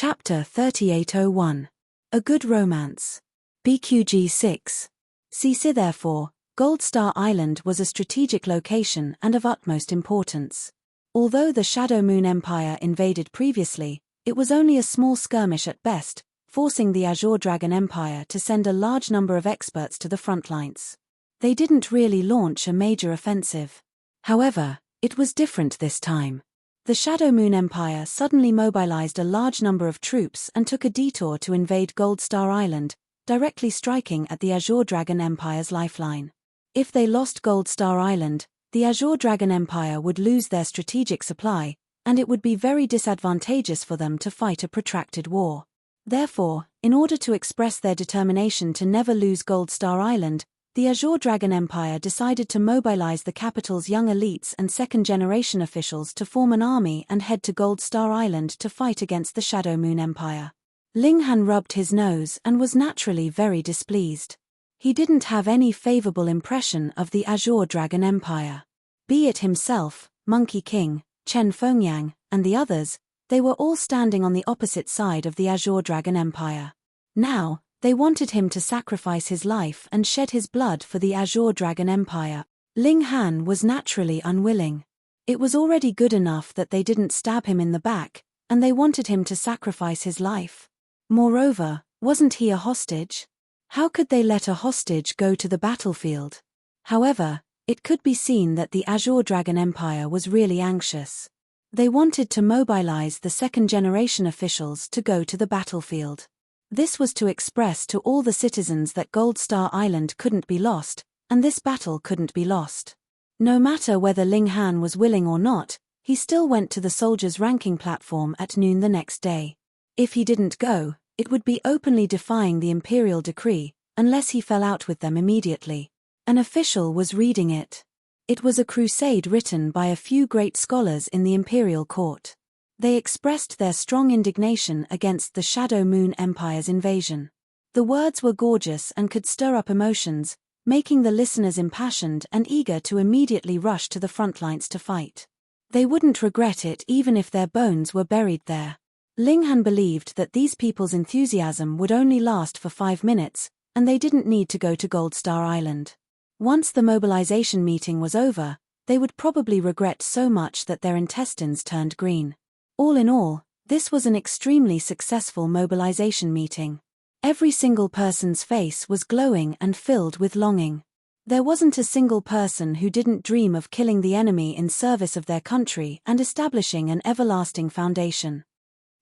Chapter 3801. A Good Romance. BQG 6. CC Therefore, Gold Star Island was a strategic location and of utmost importance. Although the Shadow Moon Empire invaded previously, it was only a small skirmish at best, forcing the Azure Dragon Empire to send a large number of experts to the front lines. They didn't really launch a major offensive. However, it was different this time. The Shadow Moon Empire suddenly mobilized a large number of troops and took a detour to invade Gold Star Island, directly striking at the Azure Dragon Empire's lifeline. If they lost Gold Star Island, the Azure Dragon Empire would lose their strategic supply, and it would be very disadvantageous for them to fight a protracted war. Therefore, in order to express their determination to never lose Gold Star Island, the Azure Dragon Empire decided to mobilize the capital's young elites and second-generation officials to form an army and head to Gold Star Island to fight against the Shadow Moon Empire. Ling Han rubbed his nose and was naturally very displeased. He didn't have any favorable impression of the Azure Dragon Empire. Be it himself, Monkey King, Chen Fengyang, and the others, they were all standing on the opposite side of the Azure Dragon Empire. Now, they wanted him to sacrifice his life and shed his blood for the Azure Dragon Empire. Ling Han was naturally unwilling. It was already good enough that they didn't stab him in the back, and they wanted him to sacrifice his life. Moreover, wasn't he a hostage? How could they let a hostage go to the battlefield? However, it could be seen that the Azure Dragon Empire was really anxious. They wanted to mobilize the second-generation officials to go to the battlefield. This was to express to all the citizens that Gold Star Island couldn't be lost, and this battle couldn't be lost. No matter whether Ling Han was willing or not, he still went to the soldiers' ranking platform at noon the next day. If he didn't go, it would be openly defying the imperial decree, unless he fell out with them immediately. An official was reading it. It was a crusade written by a few great scholars in the imperial court. They expressed their strong indignation against the Shadow Moon Empire's invasion. The words were gorgeous and could stir up emotions, making the listeners impassioned and eager to immediately rush to the front lines to fight. They wouldn't regret it even if their bones were buried there. Ling Han believed that these people's enthusiasm would only last for 5 minutes, and they didn't need to go to Gold Star Island. Once the mobilization meeting was over, they would probably regret so much that their intestines turned green. All in all, this was an extremely successful mobilization meeting. Every single person's face was glowing and filled with longing. There wasn't a single person who didn't dream of killing the enemy in service of their country and establishing an everlasting foundation.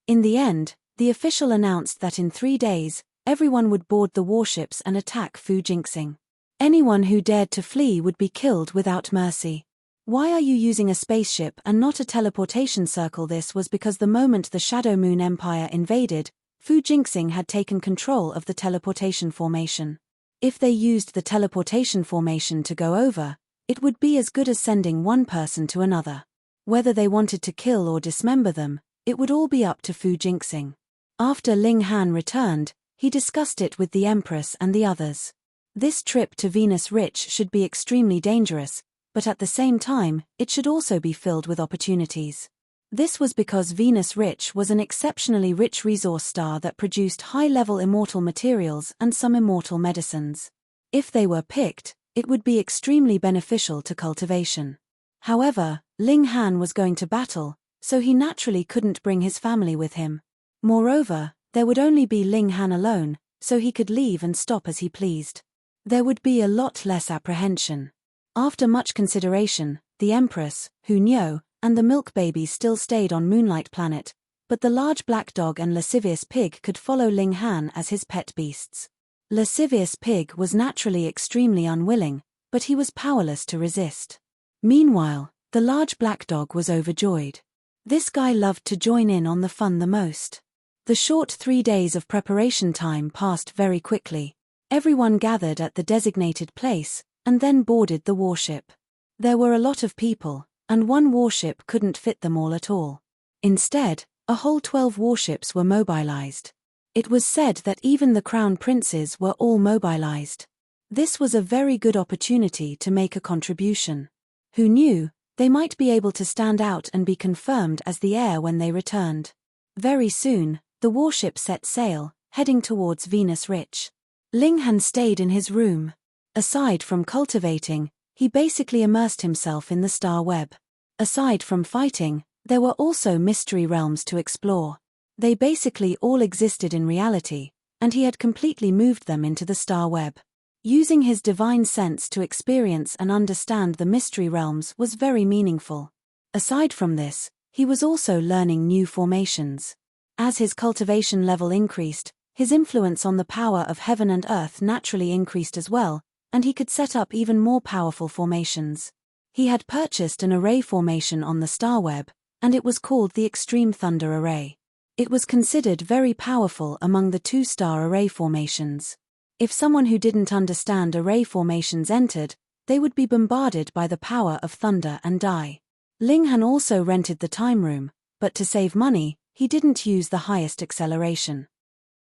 In the end, the official announced that in 3 days, everyone would board the warships and attack Fu Jinxing. Anyone who dared to flee would be killed without mercy. Why are you using a spaceship and not a teleportation circle? This was because the moment the Shadow Moon Empire invaded, Fu Jinxing had taken control of the teleportation formation. If they used the teleportation formation to go over, it would be as good as sending one person to another. Whether they wanted to kill or dismember them, it would all be up to Fu Jinxing. After Ling Han returned, he discussed it with the Empress and the others. This trip to Venus Rich should be extremely dangerous, but at the same time, it should also be filled with opportunities. This was because Venus Rich was an exceptionally rich resource star that produced high-level immortal materials and some immortal medicines. If they were picked, it would be extremely beneficial to cultivation. However, Ling Han was going to battle, so he naturally couldn't bring his family with him. Moreover, there would only be Ling Han alone, so he could leave and stop as he pleased. There would be a lot less apprehension. After much consideration, the Empress, Hu Niu, and the milk babies still stayed on Moonlight Planet, but the large black dog and lascivious pig could follow Ling Han as his pet beasts. Lascivious pig was naturally extremely unwilling, but he was powerless to resist. Meanwhile, the large black dog was overjoyed. This guy loved to join in on the fun the most. The short 3 days of preparation time passed very quickly. Everyone gathered at the designated place, and then boarded the warship. There were a lot of people, and one warship couldn't fit them all at all. Instead, a whole 12 warships were mobilized. It was said that even the crown princes were all mobilized. This was a very good opportunity to make a contribution. Who knew, they might be able to stand out and be confirmed as the heir when they returned. Very soon, The warship set sail, heading towards Venus Rich. Ling Han stayed in his room. Aside from cultivating, he basically immersed himself in the star web. Aside from fighting, there were also mystery realms to explore. They basically all existed in reality, and he had completely moved them into the star web. Using his divine sense to experience and understand the mystery realms was very meaningful. Aside from this, he was also learning new formations. As his cultivation level increased, his influence on the power of heaven and earth naturally increased as well, and he could set up even more powerful formations. He had purchased an array formation on the star web, and it was called the Extreme Thunder Array. It was considered very powerful among the two-star array formations. If someone who didn't understand array formations entered, they would be bombarded by the power of thunder and die. Ling Han also rented the time room, but to save money, he didn't use the highest acceleration.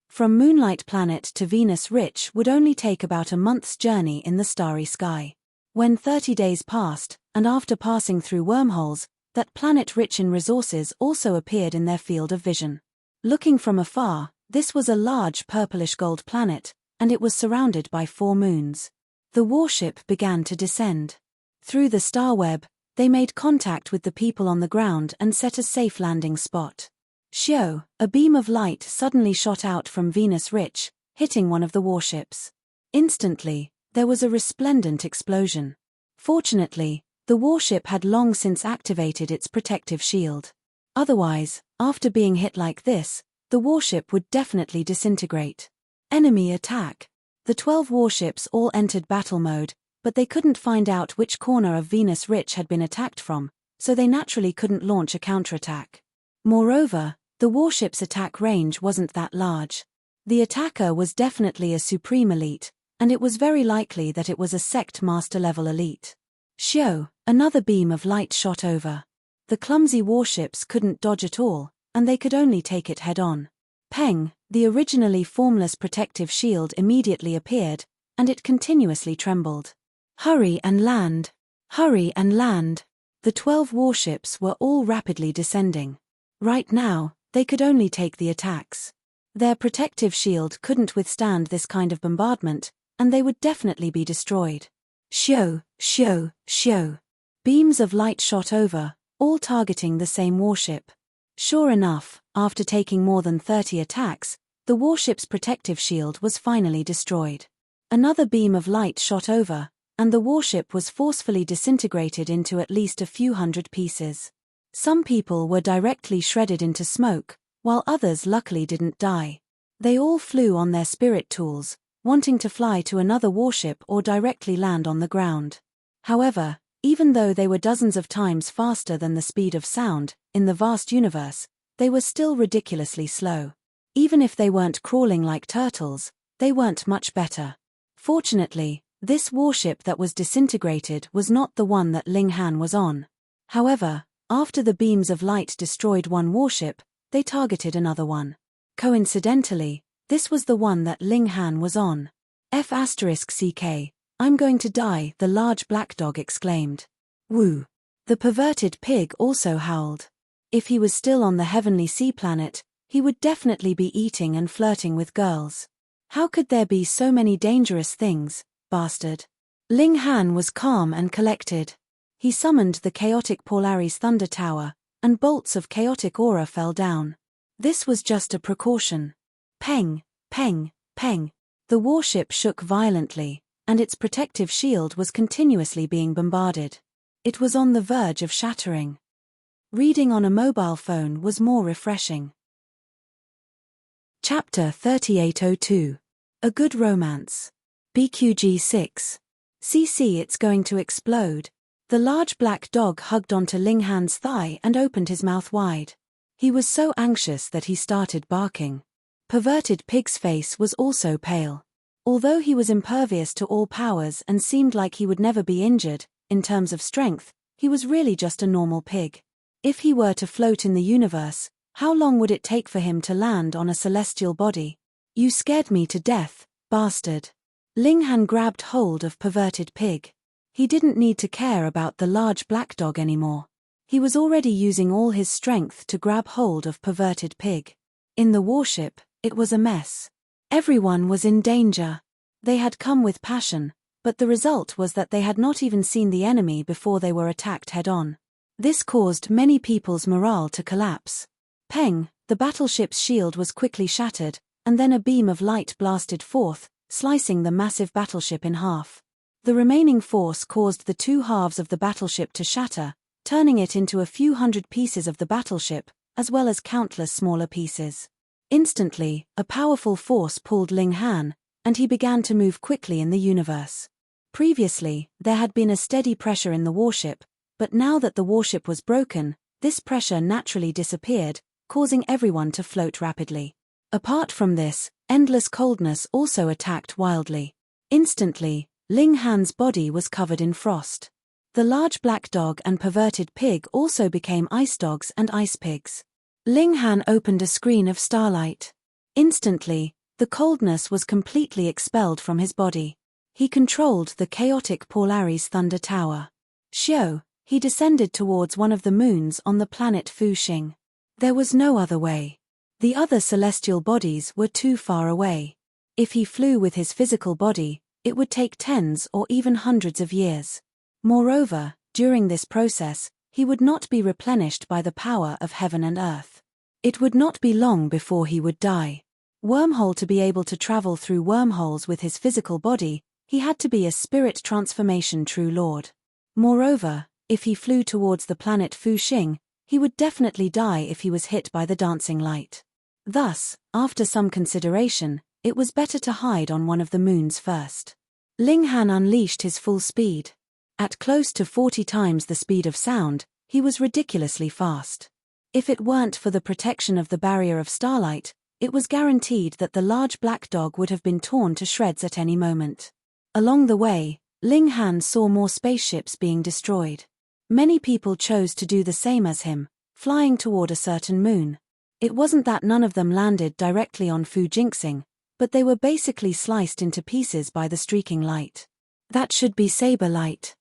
From Moonlight Planet to Venus Rich would only take about a month's journey in the starry sky. When 30 days passed, and after passing through wormholes, that planet rich in resources also appeared in their field of vision. Looking from afar, this was a large purplish gold planet, and it was surrounded by 4 moons. The warship began to descend. Through the star web, they made contact with the people on the ground and set a safe landing spot. Shio, a beam of light suddenly shot out from Venus Rich, hitting one of the warships. Instantly, there was a resplendent explosion. Fortunately, the warship had long since activated its protective shield. Otherwise, after being hit like this, the warship would definitely disintegrate. Enemy attack. The 12 warships all entered battle mode, but they couldn't find out which corner of Venus Rich had been attacked from, so they naturally couldn't launch a counterattack. Moreover, the warship's attack range wasn't that large. The attacker was definitely a supreme elite, and it was very likely that it was a sect master level elite. Shio, another beam of light shot over. The clumsy warships couldn't dodge at all, and they could only take it head-on. Peng, the originally formless protective shield immediately appeared, and it continuously trembled. Hurry and land! Hurry and land! The 12 warships were all rapidly descending. Right now, they could only take the attacks. Their protective shield couldn't withstand this kind of bombardment, and they would definitely be destroyed. Shio, shio, shio. Beams of light shot over, all targeting the same warship. Sure enough, after taking more than 30 attacks, the warship's protective shield was finally destroyed. Another beam of light shot over, and the warship was forcefully disintegrated into at least a few hundred pieces. Some people were directly shredded into smoke, while others luckily didn't die. They all flew on their spirit tools, wanting to fly to another warship or directly land on the ground. However, even though they were dozens of times faster than the speed of sound, in the vast universe, they were still ridiculously slow. Even if they weren't crawling like turtles, they weren't much better. Fortunately, this warship that was disintegrated was not the one that Ling Han was on. However, after the beams of light destroyed one warship, they targeted another one. Coincidentally, this was the one that Ling Han was on. F***CK, I'm going to die, the large black dog exclaimed. Woo! The perverted pig also howled. If he was still on the heavenly sea planet, he would definitely be eating and flirting with girls. How could there be so many dangerous things, bastard? Ling Han was calm and collected. He summoned the chaotic Polaris Thunder Tower, and bolts of chaotic aura fell down. This was just a precaution. Peng, peng, peng. The warship shook violently, and its protective shield was continuously being bombarded. It was on the verge of shattering. Reading on a mobile phone was more refreshing. Chapter 3802. A Good Romance. BQG 6. CC, it's going to explode. The large black dog hugged onto Ling Han's thigh and opened his mouth wide. He was so anxious that he started barking. Perverted Pig's face was also pale. Although he was impervious to all powers and seemed like he would never be injured, in terms of strength, he was really just a normal pig. If he were to float in the universe, how long would it take for him to land on a celestial body? You scared me to death, bastard. Ling Han grabbed hold of Perverted Pig. He didn't need to care about the large black dog anymore. He was already using all his strength to grab hold of Perverted Pig. In the warship, it was a mess. Everyone was in danger. They had come with passion, but the result was that they had not even seen the enemy before they were attacked head-on. This caused many people's morale to collapse. Peng, the battleship's shield was quickly shattered, and then a beam of light blasted forth, slicing the massive battleship in half. The remaining force caused the two halves of the battleship to shatter, turning it into a few hundred pieces of the battleship, as well as countless smaller pieces. Instantly, a powerful force pulled Ling Han, and he began to move quickly in the universe. Previously, there had been a steady pressure in the warship, but now that the warship was broken, this pressure naturally disappeared, causing everyone to float rapidly. Apart from this, endless coldness also attacked wildly. Instantly, Ling Han's body was covered in frost. The large black dog and perverted pig also became ice dogs and ice pigs. Ling Han opened a screen of starlight. Instantly, the coldness was completely expelled from his body. He controlled the chaotic Polaris Thunder Tower. Xiao, he descended towards one of the moons on the planet Fuxing. There was no other way. The other celestial bodies were too far away. If he flew with his physical body, it would take tens or even hundreds of years. Moreover, during this process, he would not be replenished by the power of heaven and earth. It would not be long before he would die. Wormhole to be able to travel through wormholes with his physical body, he had to be a spirit transformation true lord. Moreover, if he flew towards the planet Fuxing, he would definitely die if he was hit by the dancing light. Thus, after some consideration, it was better to hide on one of the moons first. Ling Han unleashed his full speed. At close to 40 times the speed of sound, he was ridiculously fast. If it weren't for the protection of the barrier of starlight, it was guaranteed that the large black dog would have been torn to shreds at any moment. Along the way, Ling Han saw more spaceships being destroyed. Many people chose to do the same as him, flying toward a certain moon. It wasn't that none of them landed directly on Fuxing, but they were basically sliced into pieces by the streaking light. That should be saber light.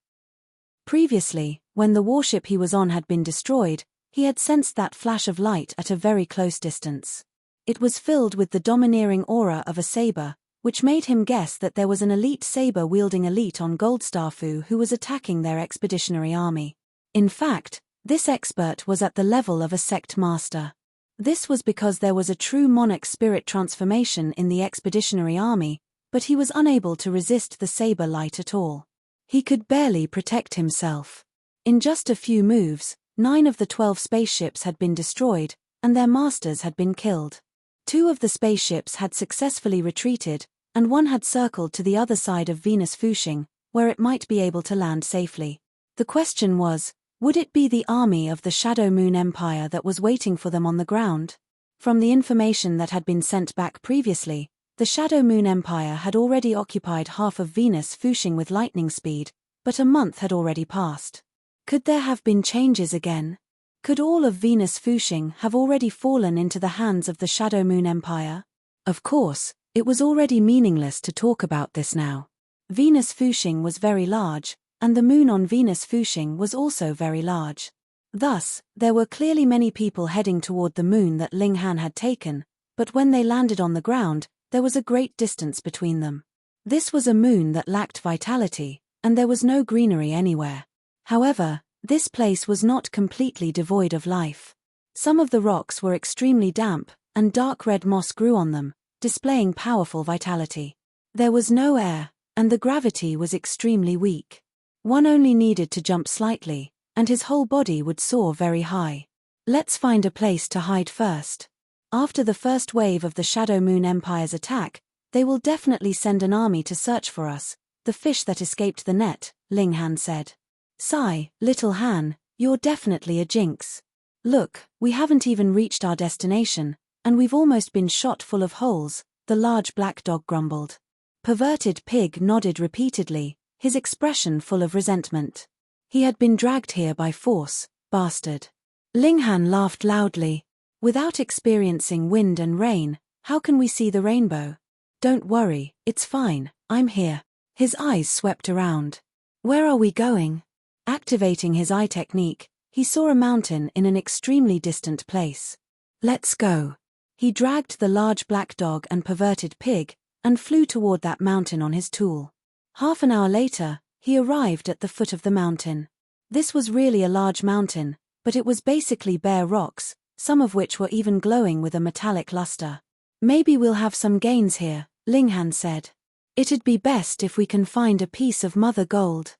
Previously, when the warship he was on had been destroyed, he had sensed that flash of light at a very close distance. It was filled with the domineering aura of a saber, which made him guess that there was an elite saber-wielding elite on Goldstarfu who was attacking their expeditionary army. In fact, this expert was at the level of a sect master. This was because there was a true monarch spirit transformation in the expeditionary army, but he was unable to resist the saber light at all. He could barely protect himself. In just a few moves, 9 of the 12 spaceships had been destroyed, and their masters had been killed. 2 of the spaceships had successfully retreated, and 1 had circled to the other side of Venus Fuxing, where it might be able to land safely. The question was, would it be the army of the Shadow Moon Empire that was waiting for them on the ground? From the information that had been sent back previously, the Shadow Moon Empire had already occupied half of Venus Fuxing with lightning speed, but a month had already passed. Could there have been changes again? Could all of Venus Fuxing have already fallen into the hands of the Shadow Moon Empire? Of course, it was already meaningless to talk about this now. Venus Fuxing was very large, and the moon on Venus Fuxing was also very large. Thus, there were clearly many people heading toward the moon that Ling Han had taken, but when they landed on the ground, there was a great distance between them. This was a moon that lacked vitality, and there was no greenery anywhere. However, this place was not completely devoid of life. Some of the rocks were extremely damp, and dark red moss grew on them, displaying powerful vitality. There was no air, and the gravity was extremely weak. One only needed to jump slightly, and his whole body would soar very high. Let's find a place to hide first. After the first wave of the Shadow Moon Empire's attack, they will definitely send an army to search for us, the fish that escaped the net, Ling Han said. Sigh, little Han, you're definitely a jinx. Look, we haven't even reached our destination, and we've almost been shot full of holes, the large black dog grumbled. Perverted Pig nodded repeatedly, his expression full of resentment. He had been dragged here by force, bastard. Ling Han laughed loudly. Without experiencing wind and rain, how can we see the rainbow? Don't worry, it's fine, I'm here. His eyes swept around. Where are we going? Activating his eye technique, he saw a mountain in an extremely distant place. Let's go. He dragged the large black dog and perverted pig, and flew toward that mountain on his tool. Half an hour later, he arrived at the foot of the mountain. This was really a large mountain, but it was basically bare rocks, some of which were even glowing with a metallic luster. "Maybe we'll have some gains here," Linghan said. "It'd be best if we can find a piece of mother gold.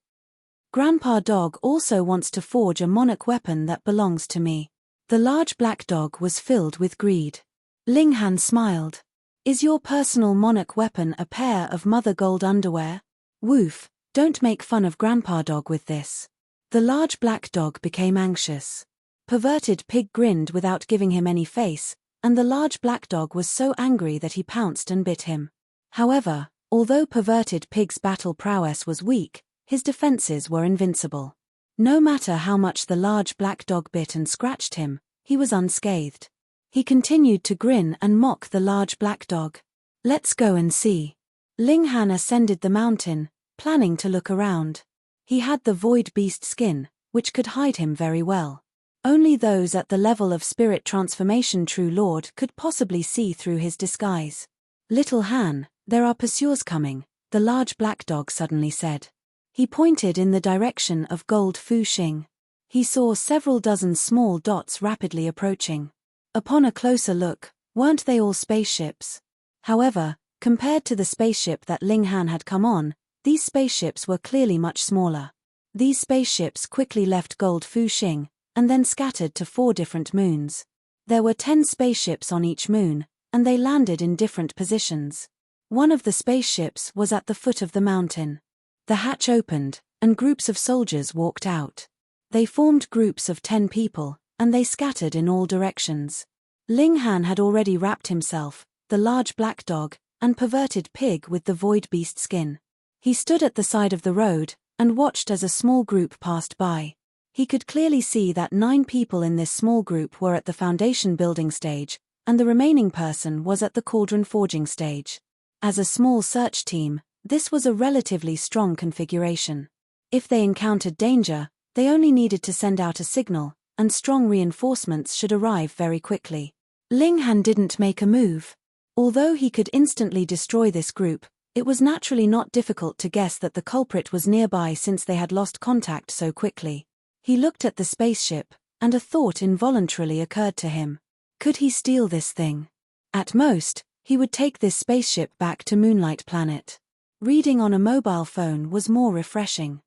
Grandpa Dog also wants to forge a monarch weapon that belongs to me." The large black dog was filled with greed. Linghan smiled. "Is your personal monarch weapon a pair of mother gold underwear? Woof, don't make fun of Grandpa Dog with this." The large black dog became anxious. Perverted pig grinned without giving him any face, and the large black dog was so angry that he pounced and bit him. However, although perverted pig's battle prowess was weak, his defenses were invincible. No matter how much the large black dog bit and scratched him, he was unscathed. He continued to grin and mock the large black dog. "Let's go and see." Linghan ascended the mountain, planning to look around. He had the void beast skin, which could hide him very well. Only those at the level of spirit transformation True Lord could possibly see through his disguise. "Little Han, there are pursuers coming," the large black dog suddenly said. He pointed in the direction of Gold Fu Xing. He saw several dozen small dots rapidly approaching. Upon a closer look, weren't they all spaceships? However, compared to the spaceship that Linghan had come on, these spaceships were clearly much smaller. These spaceships quickly left Gold Fu Xing, and then scattered to 4 different moons. There were 10 spaceships on each moon, and they landed in different positions. One of the spaceships was at the foot of the mountain. The hatch opened, and groups of soldiers walked out. They formed groups of 10 people, and they scattered in all directions. Linghan had already wrapped himself, the large black dog, and perverted pig with the void beast skin. He stood at the side of the road, and watched as a small group passed by. He could clearly see that 9 people in this small group were at the foundation building stage, and the remaining person was at the cauldron forging stage. As a small search team, this was a relatively strong configuration. If they encountered danger, they only needed to send out a signal, and strong reinforcements should arrive very quickly. Linghan didn't make a move. Although he could instantly destroy this group, it was naturally not difficult to guess that the culprit was nearby since they had lost contact so quickly. He looked at the spaceship, and a thought involuntarily occurred to him. Could he steal this thing? At most, he would take this spaceship back to Moonlight Planet. Reading on a mobile phone was more refreshing.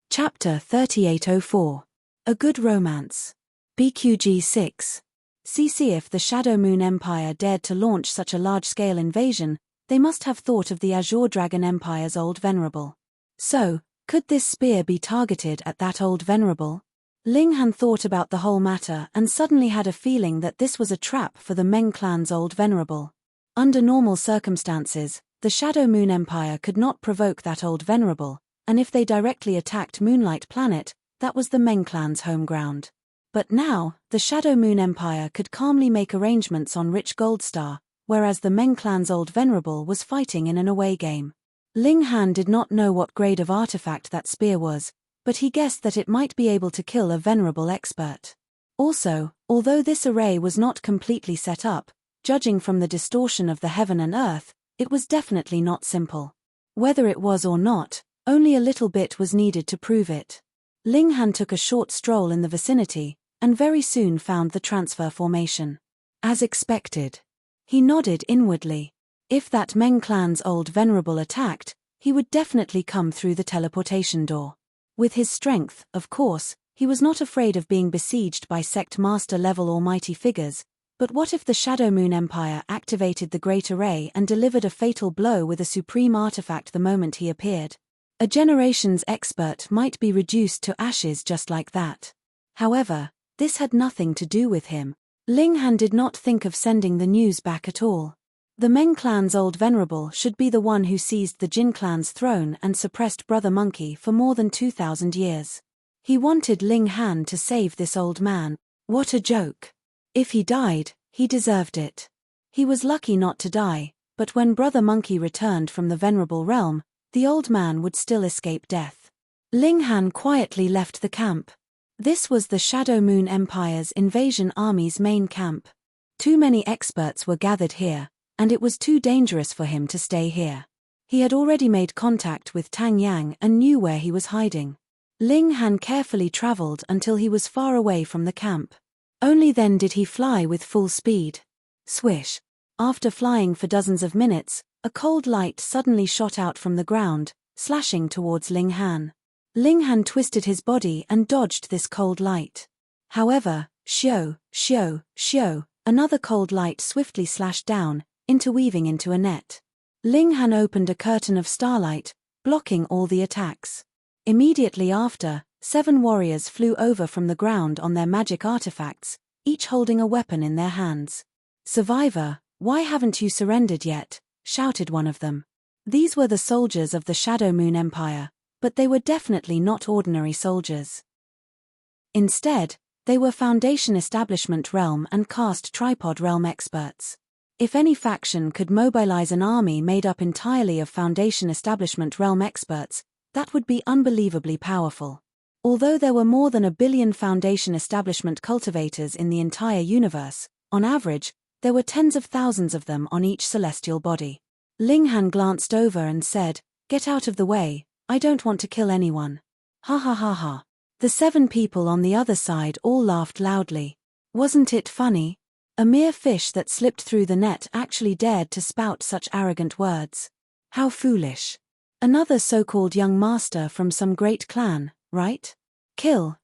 Chapter 3804. A Good Romance. BQG 6. CC. If the Shadow Moon Empire dared to launch such a large-scale invasion, they must have thought of the Azure Dragon Empire's Old Venerable. So, could this spear be targeted at that Old Venerable? Linghan thought about the whole matter and suddenly had a feeling that this was a trap for the Meng clan's Old Venerable. Under normal circumstances, the Shadow Moon Empire could not provoke that Old Venerable, and if they directly attacked Moonlight Planet, that was the Meng clan's home ground. But now, the Shadow Moon Empire could calmly make arrangements on rich Goldstar, whereas the Meng clan's Old Venerable was fighting in an away game. Linghan did not know what grade of artifact that spear was, but he guessed that it might be able to kill a venerable expert. Also, although this array was not completely set up, judging from the distortion of the heaven and earth, it was definitely not simple. Whether it was or not, only a little bit was needed to prove it. Linghan took a short stroll in the vicinity, and very soon found the transfer formation. As expected. He nodded inwardly. If that Meng clan's Old Venerable attacked, he would definitely come through the teleportation door. With his strength, of course, he was not afraid of being besieged by sect master-level almighty figures, but what if the Shadow Moon Empire activated the Great Array and delivered a fatal blow with a supreme artifact the moment he appeared? A generation's expert might be reduced to ashes just like that. However, this had nothing to do with him. Linghan did not think of sending the news back at all. The Meng clan's Old Venerable should be the one who seized the Jin clan's throne and suppressed Brother Monkey for more than 2,000 years. He wanted Linghan to save this old man. What a joke. If he died, he deserved it. He was lucky not to die, but when Brother Monkey returned from the Venerable Realm, the old man would still escape death. Linghan quietly left the camp. This was the Shadow Moon Empire's invasion army's main camp. Too many experts were gathered here, and it was too dangerous for him to stay here. He had already made contact with Tang Yang and knew where he was hiding. Ling Han carefully traveled until he was far away from the camp. Only then did he fly with full speed. Swish! After flying for dozens of minutes, a cold light suddenly shot out from the ground, slashing towards Ling Han. Ling Han twisted his body and dodged this cold light. However, shio, another cold light swiftly slashed down, interweaving into a net. Ling Han opened a curtain of starlight, blocking all the attacks. Immediately after, 7 warriors flew over from the ground on their magic artifacts, each holding a weapon in their hands. "Survivor, why haven't you surrendered yet?" shouted one of them. These were the soldiers of the Shadow Moon Empire, but they were definitely not ordinary soldiers. Instead, they were Foundation Establishment Realm and Caste Tripod Realm experts. If any faction could mobilize an army made up entirely of Foundation Establishment Realm experts, that would be unbelievably powerful. Although there were more than 1 billion Foundation Establishment cultivators in the entire universe, on average, there were tens of thousands of them on each celestial body. Ling Han glanced over and said, "Get out of the way, I don't want to kill anyone." Ha ha ha ha. The 7 people on the other side all laughed loudly. Wasn't it funny? A mere fish that slipped through the net actually dared to spout such arrogant words. How foolish. Another so-called young master from some great clan, right? Kill,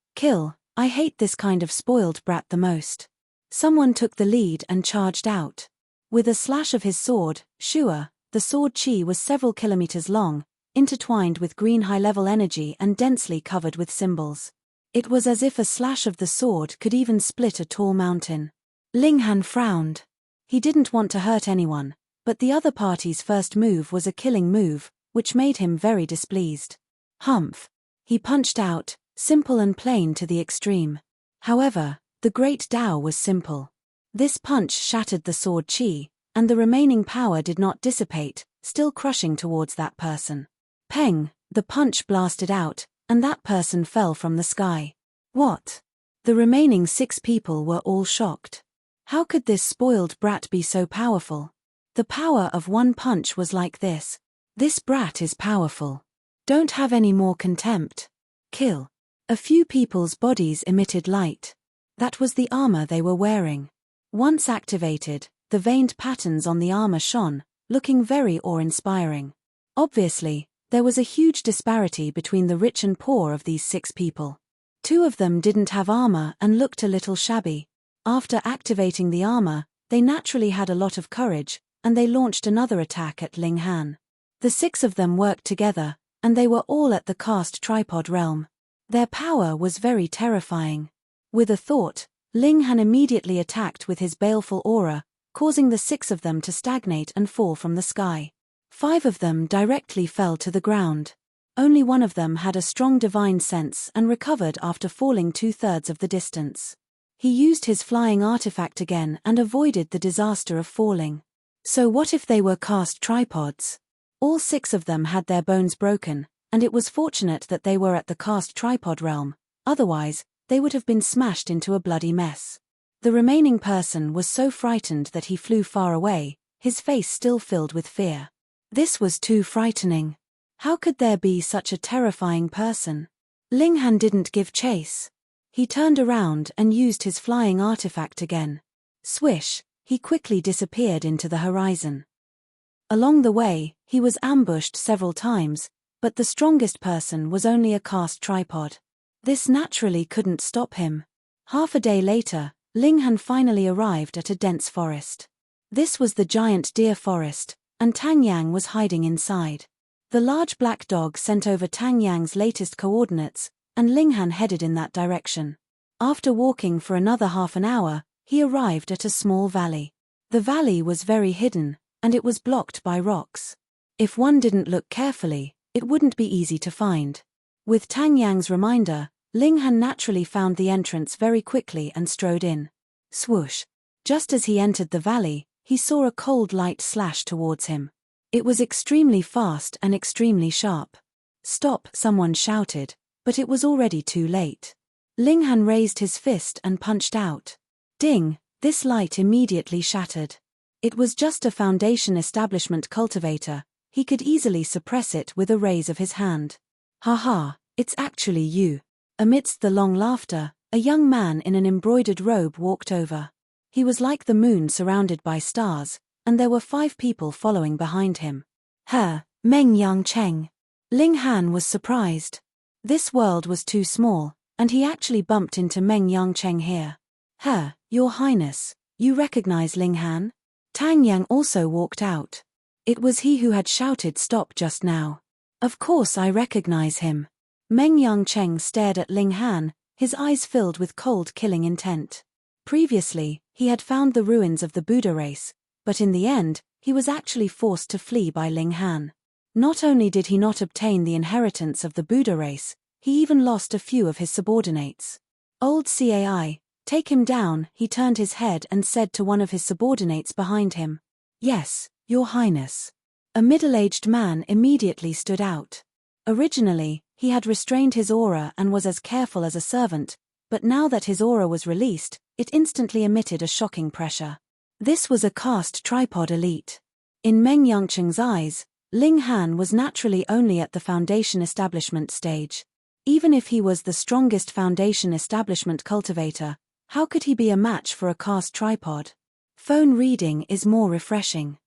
I hate this kind of spoiled brat the most. Someone took the lead and charged out. With a slash of his sword, Shua, the sword chi was several kilometers long, intertwined with green high-level energy and densely covered with symbols. It was as if a slash of the sword could even split a tall mountain. Ling Han frowned. He didn't want to hurt anyone, but the other party's first move was a killing move, which made him very displeased. Humph. He punched out, simple and plain to the extreme. However, the Great Tao was simple. This punch shattered the sword chi, and the remaining power did not dissipate, still crushing towards that person. Peng, the punch blasted out, and that person fell from the sky. What? The remaining 6 people were all shocked. How could this spoiled brat be so powerful? The power of one punch was like this. This brat is powerful. Don't have any more contempt. Kill. A few people's bodies emitted light. That was the armor they were wearing. Once activated, the veined patterns on the armor shone, looking very awe-inspiring. Obviously, there was a huge disparity between the rich and poor of these 6 people. 2 of them didn't have armor and looked a little shabby. After activating the armor, they naturally had a lot of courage, and they launched another attack at Ling Han. The 6 of them worked together, and they were all at the Caste Tripod Realm. Their power was very terrifying. With a thought, Ling Han immediately attacked with his baleful aura, causing the 6 of them to stagnate and fall from the sky. 5 of them directly fell to the ground. Only one of them had a strong divine sense and recovered after falling 2/3 of the distance. He used his flying artifact again and avoided the disaster of falling. So what if they were caste tripods? All 6 of them had their bones broken, and it was fortunate that they were at the caste tripod realm, otherwise, they would have been smashed into a bloody mess. The remaining person was so frightened that he flew far away, his face still filled with fear. This was too frightening. How could there be such a terrifying person? Ling Han didn't give chase. He turned around and used his flying artifact again. Swish, he quickly disappeared into the horizon. Along the way, he was ambushed several times, but the strongest person was only a caste tripod. This naturally couldn't stop him. Half a day later, Ling Han finally arrived at a dense forest. This was the giant deer forest, and Tang Yang was hiding inside. The large black dog sent over Tang Yang's latest coordinates, and Ling Han headed in that direction. After walking for another half an hour, he arrived at a small valley. The valley was very hidden, and it was blocked by rocks. If one didn't look carefully, it wouldn't be easy to find. With Tang Yang's reminder, Ling Han naturally found the entrance very quickly and strode in. Swoosh! Just as he entered the valley, he saw a cold light slash towards him. It was extremely fast and extremely sharp. "Stop!" someone shouted, but it was already too late. Ling Han raised his fist and punched out. Ding! This light immediately shattered. It was just a foundation establishment cultivator. He could easily suppress it with a raise of his hand. "Ha, it's actually you." Amidst the long laughter, a young man in an embroidered robe walked over. He was like the moon surrounded by stars, and there were 5 people following behind him. Meng Yangcheng. Ling Han was surprised. This world was too small, and he actually bumped into Meng Yangcheng here. Your Highness, you recognize Ling Han? Tang Yang also walked out. It was he who had shouted stop just now. Of course I recognize him. Meng Yangcheng stared at Ling Han, his eyes filled with cold killing intent. Previously, he had found the ruins of the Buddha race, but in the end, he was actually forced to flee by Ling Han. Not only did he not obtain the inheritance of the Buddha race, he even lost a few of his subordinates. "Old Cai, take him down," he turned his head and said to one of his subordinates behind him. "Yes, Your Highness." A middle-aged man immediately stood out. Originally, he had restrained his aura and was as careful as a servant, but now that his aura was released, it instantly emitted a shocking pressure. This was a caste tripod elite. In Meng Yangcheng's eyes, Ling Han was naturally only at the foundation establishment stage. Even if he was the strongest foundation establishment cultivator, how could he be a match for a caste tripod? Phone reading is more refreshing.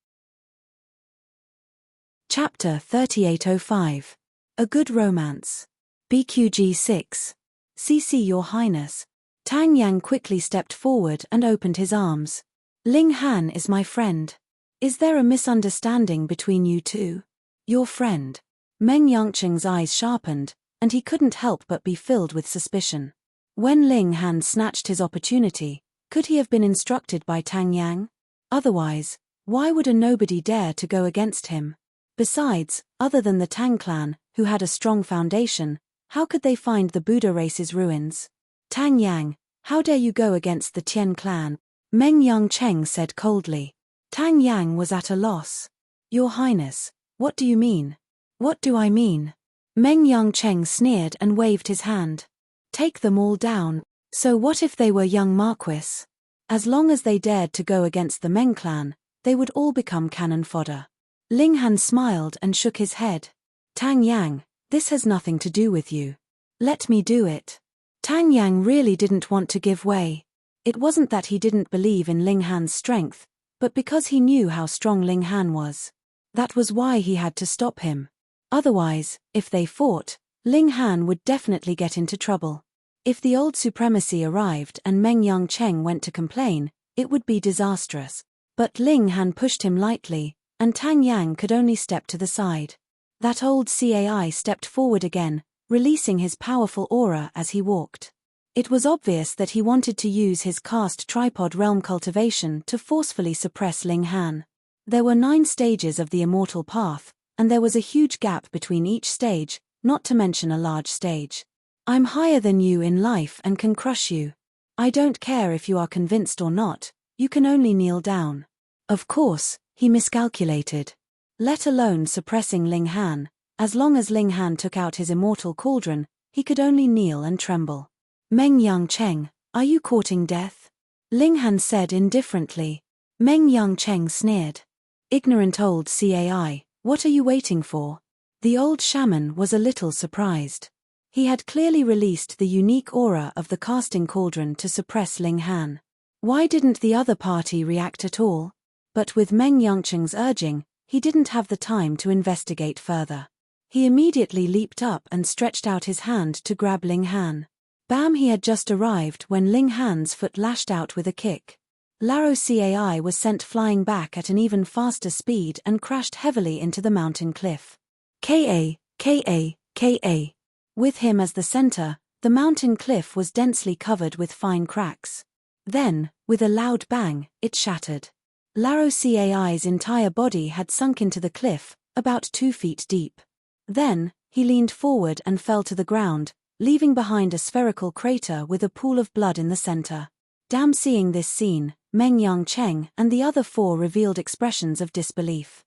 Chapter 3805. A Good Romance. BQG 6. CC Your Highness. Tang Yang quickly stepped forward and opened his arms. "Ling Han is my friend. Is there a misunderstanding between you two?" "Your friend." Meng Yangcheng's eyes sharpened, and he couldn't help but be filled with suspicion. When Ling Han snatched his opportunity, could he have been instructed by Tang Yang? Otherwise, why would a nobody dare to go against him? Besides, other than the Tang clan, who had a strong foundation, how could they find the Buddha race's ruins? "Tang Yang, how dare you go against the Tian clan?" Meng Yangcheng said coldly. Tang Yang was at a loss. "Your Highness, what do you mean?" "What do I mean?" Meng Yangcheng sneered and waved his hand. "Take them all down." So what if they were young Marquis? As long as they dared to go against the Meng clan, they would all become cannon fodder. Ling Han smiled and shook his head. "Tang Yang, this has nothing to do with you. Let me do it." Tang Yang really didn't want to give way. It wasn't that he didn't believe in Ling Han's strength, but because he knew how strong Ling Han was. That was why he had to stop him. Otherwise, if they fought, Ling Han would definitely get into trouble. If the old supremacy arrived and Meng Yangcheng went to complain, it would be disastrous. But Ling Han pushed him lightly, and Tang Yang could only step to the side. That old Cai stepped forward again, releasing his powerful aura as he walked. It was obvious that he wanted to use his caste tripod realm cultivation to forcefully suppress Ling Han. There were 9 stages of the immortal path, and there was a huge gap between each stage, not to mention a large stage. "I'm higher than you in life and can crush you. I don't care if you are convinced or not, you can only kneel down." Of course, he miscalculated. Let alone suppressing Ling Han, as long as Ling Han took out his immortal cauldron, he could only kneel and tremble. "Meng Yangcheng, are you courting death?" Ling Han said indifferently. Meng Yangcheng sneered. "Ignorant old Cai, what are you waiting for?" The old shaman was a little surprised. He had clearly released the unique aura of the casting cauldron to suppress Ling Han. Why didn't the other party react at all? But with Meng Yangcheng's urging, he didn't have the time to investigate further. He immediately leaped up and stretched out his hand to grab Ling Han. Bam! He had just arrived when Ling Han's foot lashed out with a kick. Laro Cai was sent flying back at an even faster speed and crashed heavily into the mountain cliff. Ka. With him as the center, the mountain cliff was densely covered with fine cracks. Then, with a loud bang, it shattered. Laro Cai's entire body had sunk into the cliff, about 2 feet deep. Then, he leaned forward and fell to the ground, leaving behind a spherical crater with a pool of blood in the center. Damn! Seeing this scene, Meng Yangcheng and the other 4 revealed expressions of disbelief.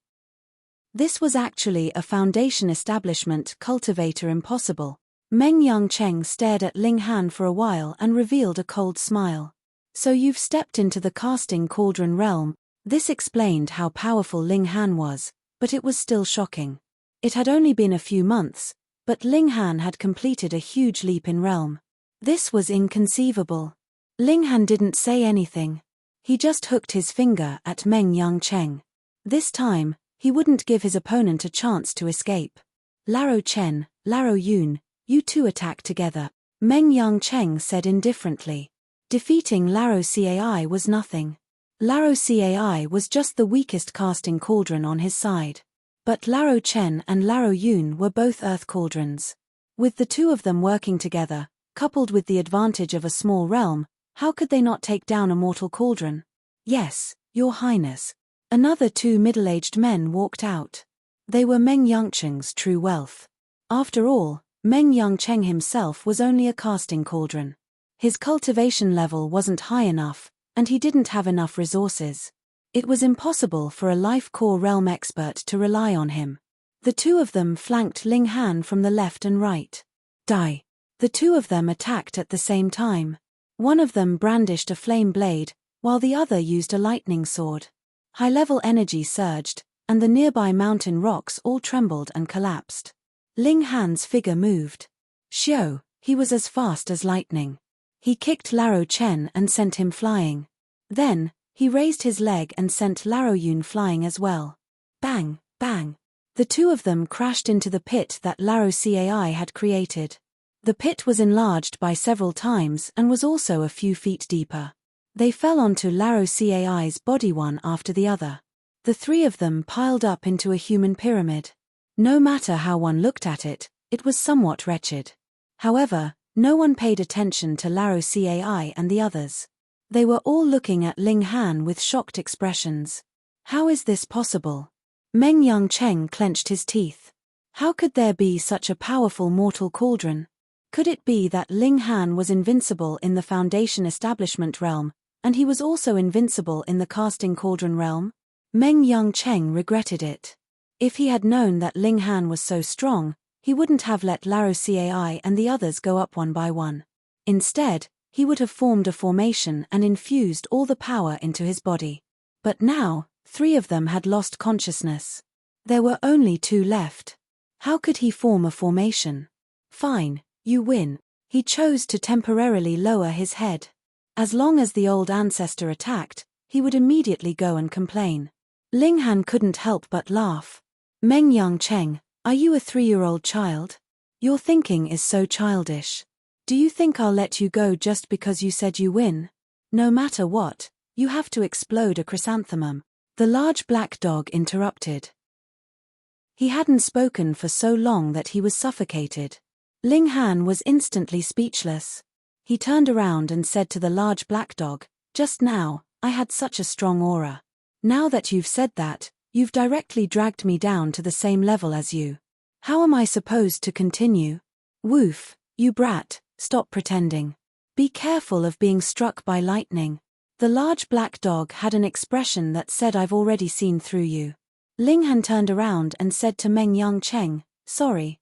This was actually a foundation establishment cultivator impossible. Meng Yangcheng stared at Ling Han for a while and revealed a cold smile. So you've stepped into the casting cauldron realm. This explained how powerful Ling Han was, but it was still shocking. It had only been a few months, but Ling Han had completed a huge leap in realm. This was inconceivable. Ling Han didn't say anything. He just hooked his finger at Meng Yangcheng. This time, he wouldn't give his opponent a chance to escape. Laro Chen, Laro Yun, you two attack together, Meng Yangcheng said indifferently. Defeating Laro Cai was nothing. Laro Cai was just the weakest casting cauldron on his side. But Laro Chen and Laro Yun were both earth cauldrons. With the two of them working together, coupled with the advantage of a small realm, how could they not take down a mortal cauldron? Yes, Your Highness. Another two middle-aged men walked out. They were Meng Yangcheng's true wealth. After all, Meng Yangcheng himself was only a casting cauldron. His cultivation level wasn't high enough, and he didn't have enough resources. It was impossible for a life core realm expert to rely on him. The two of them flanked Ling Han from the left and right. Die. The two of them attacked at the same time. One of them brandished a flame blade, while the other used a lightning sword. High-level energy surged, and the nearby mountain rocks all trembled and collapsed. Ling Han's figure moved. Xiao, he was as fast as lightning. He kicked Laro Chen and sent him flying. Then, he raised his leg and sent Laro Yun flying as well. Bang, bang. The two of them crashed into the pit that Laro Cai had created. The pit was enlarged by several times and was also a few feet deeper. They fell onto Laro Cai's body one after the other. The three of them piled up into a human pyramid. No matter how one looked at it, it was somewhat wretched. However, no one paid attention to Laro Cai and the others. They were all looking at Ling Han with shocked expressions. How is this possible? Meng Yangcheng clenched his teeth. How could there be such a powerful mortal cauldron? Could it be that Ling Han was invincible in the Foundation Establishment realm, and he was also invincible in the Casting Cauldron realm? Meng Yangcheng regretted it. If he had known that Ling Han was so strong, he wouldn't have let Laro Cai and the others go up one by one. Instead, he would have formed a formation and infused all the power into his body. But now, three of them had lost consciousness. There were only two left. How could he form a formation? Fine, you win. He chose to temporarily lower his head. As long as the old ancestor attacked, he would immediately go and complain. Ling Han couldn't help but laugh. Meng Yangcheng, are you a 3-year-old child? Your thinking is so childish. Do you think I'll let you go just because you said you win? No matter what, you have to explode a chrysanthemum. The large black dog interrupted. He hadn't spoken for so long that he was suffocated. Ling Han was instantly speechless. He turned around and said to the large black dog, "Just now, I had such a strong aura. Now that you've said that, you've directly dragged me down to the same level as you. How am I supposed to continue? Woof, you brat, stop pretending. Be careful of being struck by lightning." The large black dog had an expression that said, "I've already seen through you." Ling Han turned around and said to Meng Yangcheng, sorry.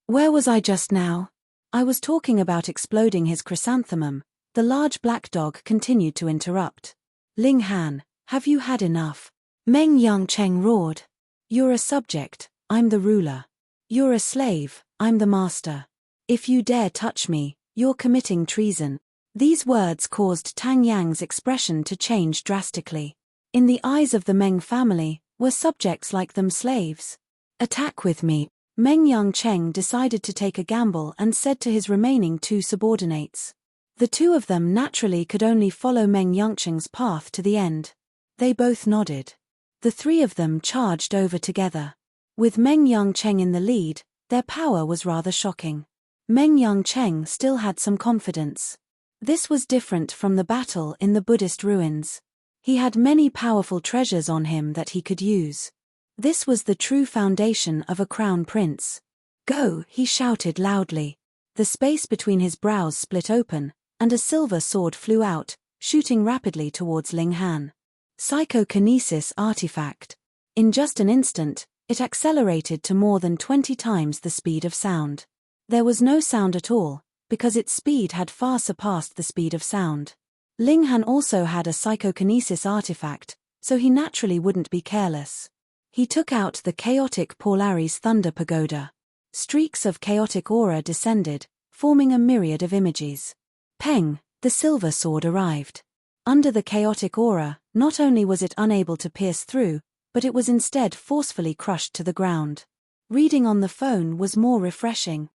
Where was I just now? I was talking about exploding his chrysanthemum." The large black dog continued to interrupt. Ling Han, have you had enough? Meng Yangcheng roared. You're a subject, I'm the ruler. You're a slave, I'm the master. If you dare touch me, you're committing treason. These words caused Tang Yang's expression to change drastically. In the eyes of the Meng family, were subjects like them slaves? Attack with me. Meng Yangcheng decided to take a gamble and said to his remaining two subordinates. The two of them naturally could only follow Meng Yangcheng's path to the end. They both nodded. The three of them charged over together. With Meng Yangcheng in the lead, their power was rather shocking. Meng Yangcheng still had some confidence. This was different from the battle in the Buddhist ruins. He had many powerful treasures on him that he could use. This was the true foundation of a crown prince. Go, he shouted loudly. The space between his brows split open, and a silver sword flew out, shooting rapidly towards Ling Han. Psychokinesis artifact. In just an instant, it accelerated to more than 20 times the speed of sound. There was no sound at all, because its speed had far surpassed the speed of sound. Ling Han also had a psychokinesis artifact, so he naturally wouldn't be careless. He took out the chaotic Polaris Thunder Pagoda. Streaks of chaotic aura descended, forming a myriad of images. Peng, the silver sword arrived. Under the chaotic aura, not only was it unable to pierce through, but it was instead forcefully crushed to the ground. Reading on the phone was more refreshing.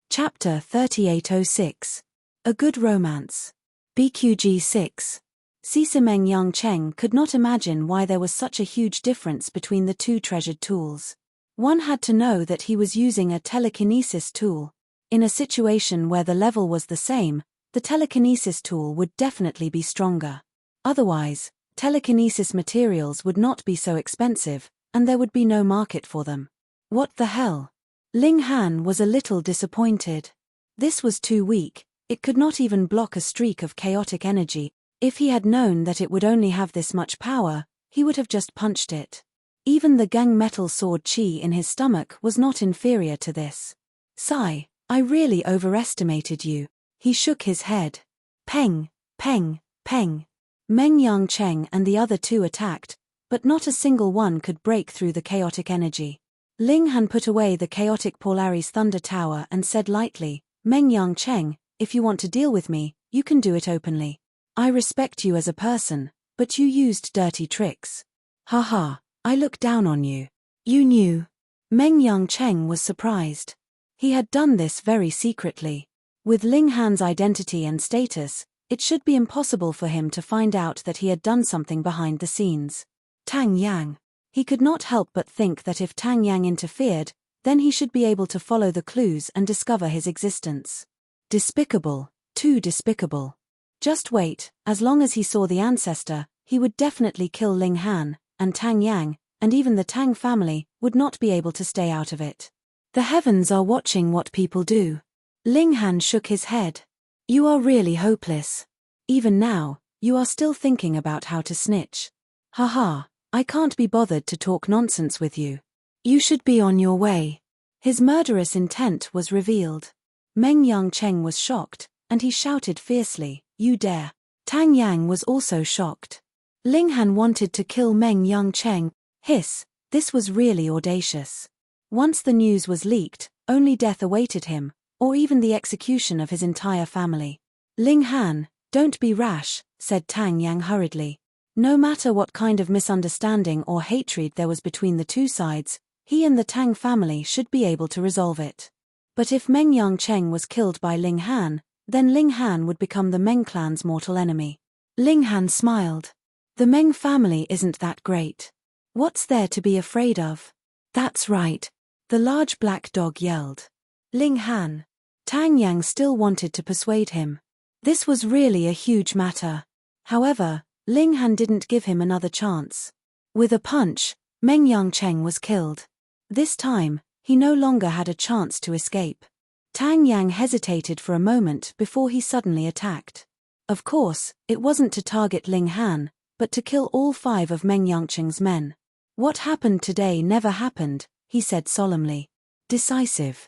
Chapter 3806. A Good Romance. BQG 6. Cisa Meng Yang Cheng could not imagine why there was such a huge difference between the two treasured tools. One had to know that he was using a telekinesis tool. In a situation where the level was the same, the telekinesis tool would definitely be stronger. Otherwise, telekinesis materials would not be so expensive, and there would be no market for them. What the hell? Ling Han was a little disappointed. This was too weak, it could not even block a streak of chaotic energy. If he had known that it would only have this much power, he would have just punched it. Even the gang metal sword chi in his stomach was not inferior to this. Sigh, I really overestimated you. He shook his head. Peng, peng, peng. Meng Yang Cheng and the other two attacked, but not a single one could break through the chaotic energy. Ling Han put away the chaotic Polaris Thunder Tower and said lightly, Meng Yang Cheng, if you want to deal with me, you can do it openly. I respect you as a person, but you used dirty tricks. Haha, I look down on you. You knew. Meng Yang Cheng was surprised. He had done this very secretly. With Ling Han's identity and status, it should be impossible for him to find out that he had done something behind the scenes. Tang Yang. He could not help but think that if Tang Yang interfered, then he should be able to follow the clues and discover his existence. Despicable, too despicable. Just wait, as long as he saw the ancestor, he would definitely kill Ling Han, and Tang Yang, and even the Tang family, would not be able to stay out of it. The heavens are watching what people do. Ling Han shook his head. You are really hopeless. Even now, you are still thinking about how to snitch. Haha, I can't be bothered to talk nonsense with you. You should be on your way. His murderous intent was revealed. Meng Yang Cheng was shocked, and he shouted fiercely, You dare. Tang Yang was also shocked. Ling Han wanted to kill Meng Yang Cheng. Hiss, this was really audacious. Once the news was leaked, only death awaited him, or even the execution of his entire family. Ling Han, don't be rash, said Tang Yang hurriedly. No matter what kind of misunderstanding or hatred there was between the two sides, he and the Tang family should be able to resolve it. But if Meng Yang Cheng was killed by Ling Han, then Ling Han would become the Meng clan's mortal enemy. Ling Han smiled. The Meng family isn't that great. What's there to be afraid of? That's right. The large black dog yelled. Ling Han. Tang Yang still wanted to persuade him. This was really a huge matter. However, Ling Han didn't give him another chance. With a punch, Meng Yang Cheng was killed. This time, he no longer had a chance to escape. Tang Yang hesitated for a moment before he suddenly attacked. Of course, it wasn't to target Ling Han, but to kill all 5 of Meng Yang Cheng's men. What happened today never happened, he said solemnly. Decisive.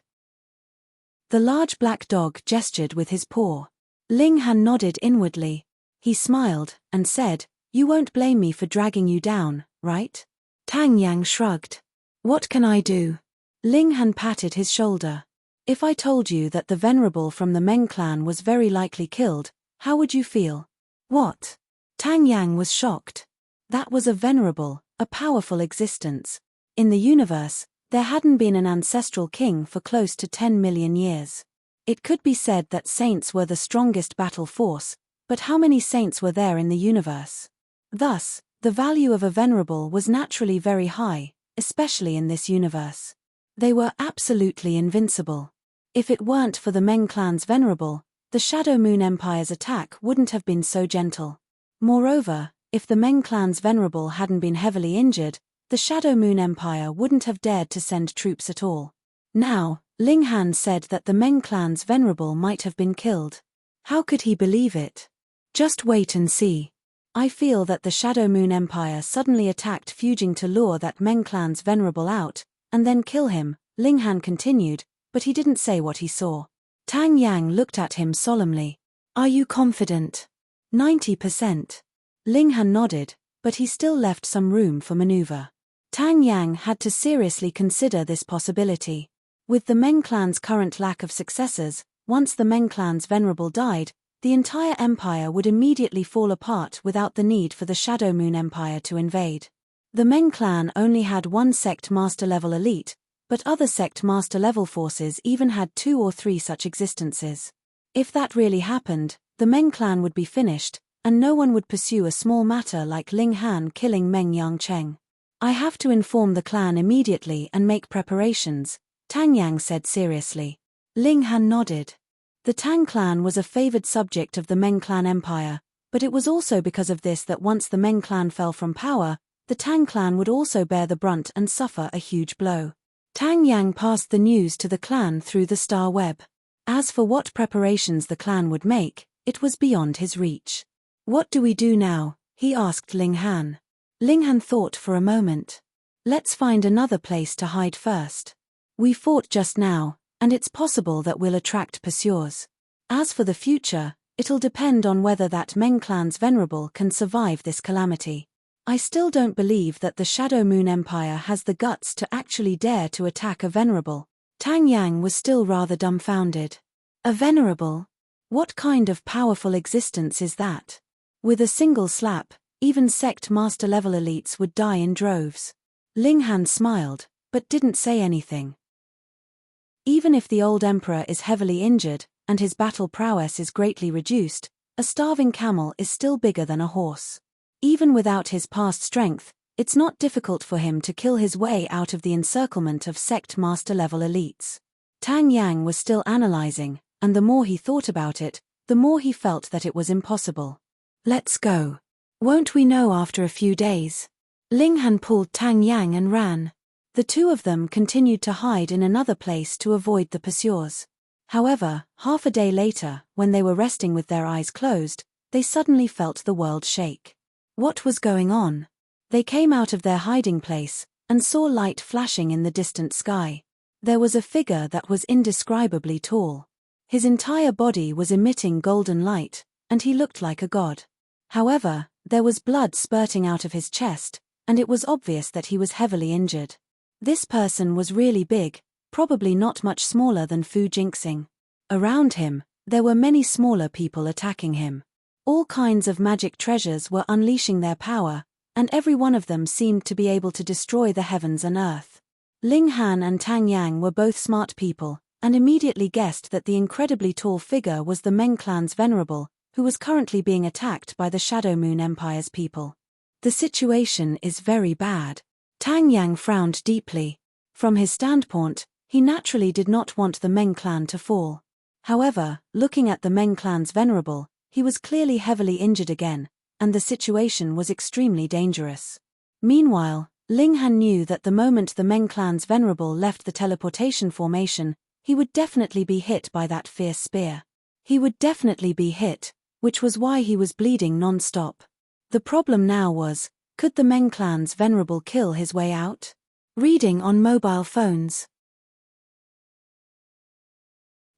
The large black dog gestured with his paw. Ling Han nodded inwardly. He smiled, and said, You won't blame me for dragging you down, right? Tang Yang shrugged. What can I do? Ling Han patted his shoulder. If I told you that the venerable from the Meng clan was very likely killed, how would you feel? What? Tang Yang was shocked. That was a venerable, a powerful existence. In the universe, there hadn't been an ancestral king for close to 10 million years. It could be said that saints were the strongest battle force, but how many saints were there in the universe? Thus, the value of a venerable was naturally very high, especially in this universe. They were absolutely invincible. If it weren't for the Meng clan's venerable, the Shadow Moon Empire's attack wouldn't have been so gentle. Moreover, if the Meng clan's venerable hadn't been heavily injured, the Shadow Moon Empire wouldn't have dared to send troops at all. Now, Ling Han said that the Meng clan's venerable might have been killed. How could he believe it? Just wait and see. I feel that the Shadow Moon Empire suddenly attacked Fujing to lure that Meng clan's venerable out, and then kill him, Ling Han continued, but he didn't say what he saw. Tang Yang looked at him solemnly. Are you confident? 90%. Ling Han nodded, but he still left some room for maneuver. Tang Yang had to seriously consider this possibility. With the Meng clan's current lack of successors, once the Meng clan's venerable died, the entire empire would immediately fall apart without the need for the Shadow Moon Empire to invade. The Meng clan only had one sect master-level elite, but other sect master-level forces even had 2 or 3 such existences. If that really happened, the Meng clan would be finished, and no one would pursue a small matter like Ling Han killing Meng Yangcheng. I have to inform the clan immediately and make preparations, Tang Yang said seriously. Ling Han nodded. The Tang clan was a favored subject of the Meng clan empire, but it was also because of this that once the Meng clan fell from power, the Tang clan would also bear the brunt and suffer a huge blow. Tang Yang passed the news to the clan through the star web. As for what preparations the clan would make, it was beyond his reach. What do we do now? He asked Ling Han. Ling Han thought for a moment. Let's find another place to hide first. We fought just now, and it's possible that we'll attract pursuers. As for the future, it'll depend on whether that Meng clan's venerable can survive this calamity. I still don't believe that the Shadow Moon Empire has the guts to actually dare to attack a venerable. Tang Yang was still rather dumbfounded. A venerable? What kind of powerful existence is that? With a single slap, even sect master-level elites would die in droves. Ling Han smiled, but didn't say anything. Even if the old emperor is heavily injured, and his battle prowess is greatly reduced, a starving camel is still bigger than a horse. Even without his past strength, it's not difficult for him to kill his way out of the encirclement of sect master-level elites. Tang Yang was still analyzing, and the more he thought about it, the more he felt that it was impossible. Let's go. Won't we know after a few days? Ling Han pulled Tang Yang and ran. The two of them continued to hide in another place to avoid the pursuers. However, half a day later, when they were resting with their eyes closed, they suddenly felt the world shake. What was going on? They came out of their hiding place, and saw light flashing in the distant sky. There was a figure that was indescribably tall. His entire body was emitting golden light, and he looked like a god. However, there was blood spurting out of his chest, and it was obvious that he was heavily injured. This person was really big, probably not much smaller than Fu Jinxing. Around him, there were many smaller people attacking him. All kinds of magic treasures were unleashing their power, and every one of them seemed to be able to destroy the heavens and earth. Ling Han and Tang Yang were both smart people, and immediately guessed that the incredibly tall figure was the Meng clan's venerable, who was currently being attacked by the Shadow Moon Empire's people. The situation is very bad. Tang Yang frowned deeply. From his standpoint, he naturally did not want the Meng clan to fall. However, looking at the Meng clan's venerable, he was clearly heavily injured again, and the situation was extremely dangerous. Meanwhile, Ling Han knew that the moment the Meng clan's venerable left the teleportation formation, he would definitely be hit by that fierce spear. He would definitely be hit, which was why he was bleeding non-stop. The problem now was, could the Meng clan's venerable kill his way out? Reading on mobile phones.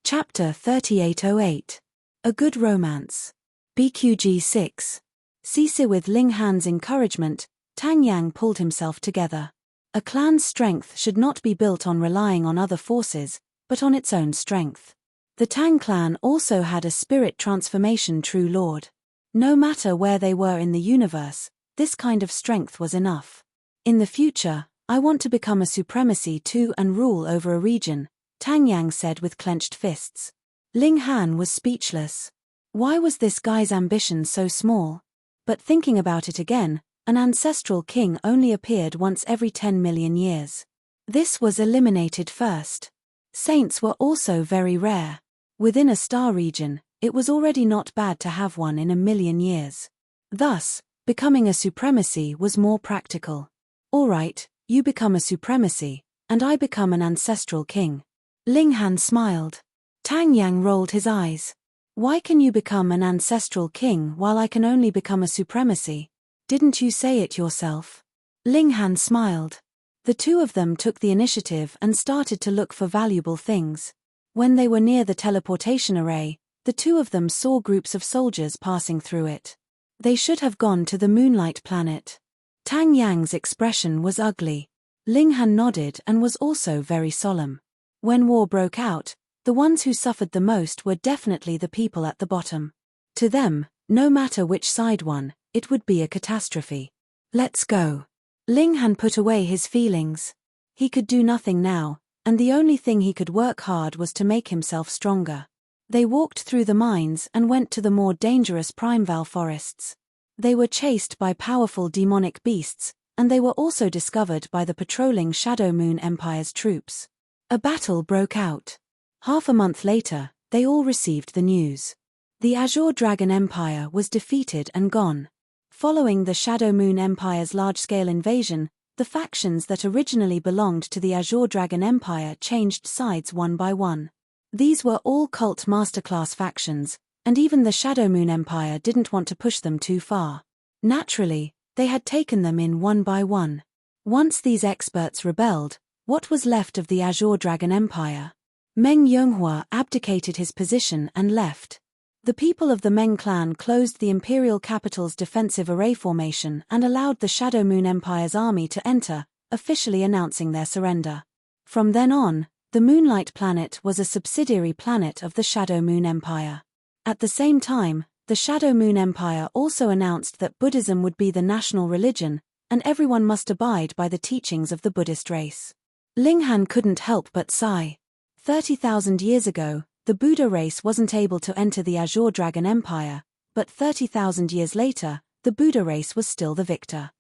Chapter 3808. A Good Romance. BQG 6. Cece. With Ling Han's encouragement, Tang Yang pulled himself together. A clan's strength should not be built on relying on other forces, but on its own strength. The Tang clan also had a spirit transformation true lord. No matter where they were in the universe, this kind of strength was enough. In the future, I want to become a supremacy too and rule over a region, Tang Yang said with clenched fists. Ling Han was speechless. Why was this guy's ambition so small? But thinking about it again, an ancestral king only appeared once every 10 million years. This was eliminated first. Saints were also very rare. Within a star region, it was already not bad to have one in a million years. Thus, becoming a supremacy was more practical. All right, you become a supremacy, and I become an ancestral king. Ling Han smiled. Tang Yang rolled his eyes. Why can you become an ancestral king while I can only become a supremacy? Didn't you say it yourself? Ling Han smiled. The two of them took the initiative and started to look for valuable things. When they were near the teleportation array, the two of them saw groups of soldiers passing through it. They should have gone to the Moonlight Planet. Tang Yang's expression was ugly. Ling Han nodded and was also very solemn. When war broke out, the ones who suffered the most were definitely the people at the bottom. To them, no matter which side won, it would be a catastrophe. Let's go. Ling Han put away his feelings. He could do nothing now, and the only thing he could work hard was to make himself stronger. They walked through the mines and went to the more dangerous Primeval forests. They were chased by powerful demonic beasts, and they were also discovered by the patrolling Shadow Moon Empire's troops. A battle broke out. Half a month later, they all received the news. The Azure Dragon Empire was defeated and gone. Following the Shadow Moon Empire's large-scale invasion, the factions that originally belonged to the Azure Dragon Empire changed sides one by one. These were all cult masterclass factions, and even the Shadow Moon Empire didn't want to push them too far. Naturally, they had taken them in one by one. Once these experts rebelled, what was left of the Azure Dragon Empire? Meng Yonghua abdicated his position and left. The people of the Meng clan closed the imperial capital's defensive array formation and allowed the Shadow Moon Empire's army to enter, officially announcing their surrender. From then on, the Moonlight Planet was a subsidiary planet of the Shadow Moon Empire. At the same time, the Shadow Moon Empire also announced that Buddhism would be the national religion, and everyone must abide by the teachings of the Buddhist race. Ling Han couldn't help but sigh. 30,000 years ago, the Buddha race wasn't able to enter the Azure Dragon Empire, but 30,000 years later, the Buddha race was still the victor.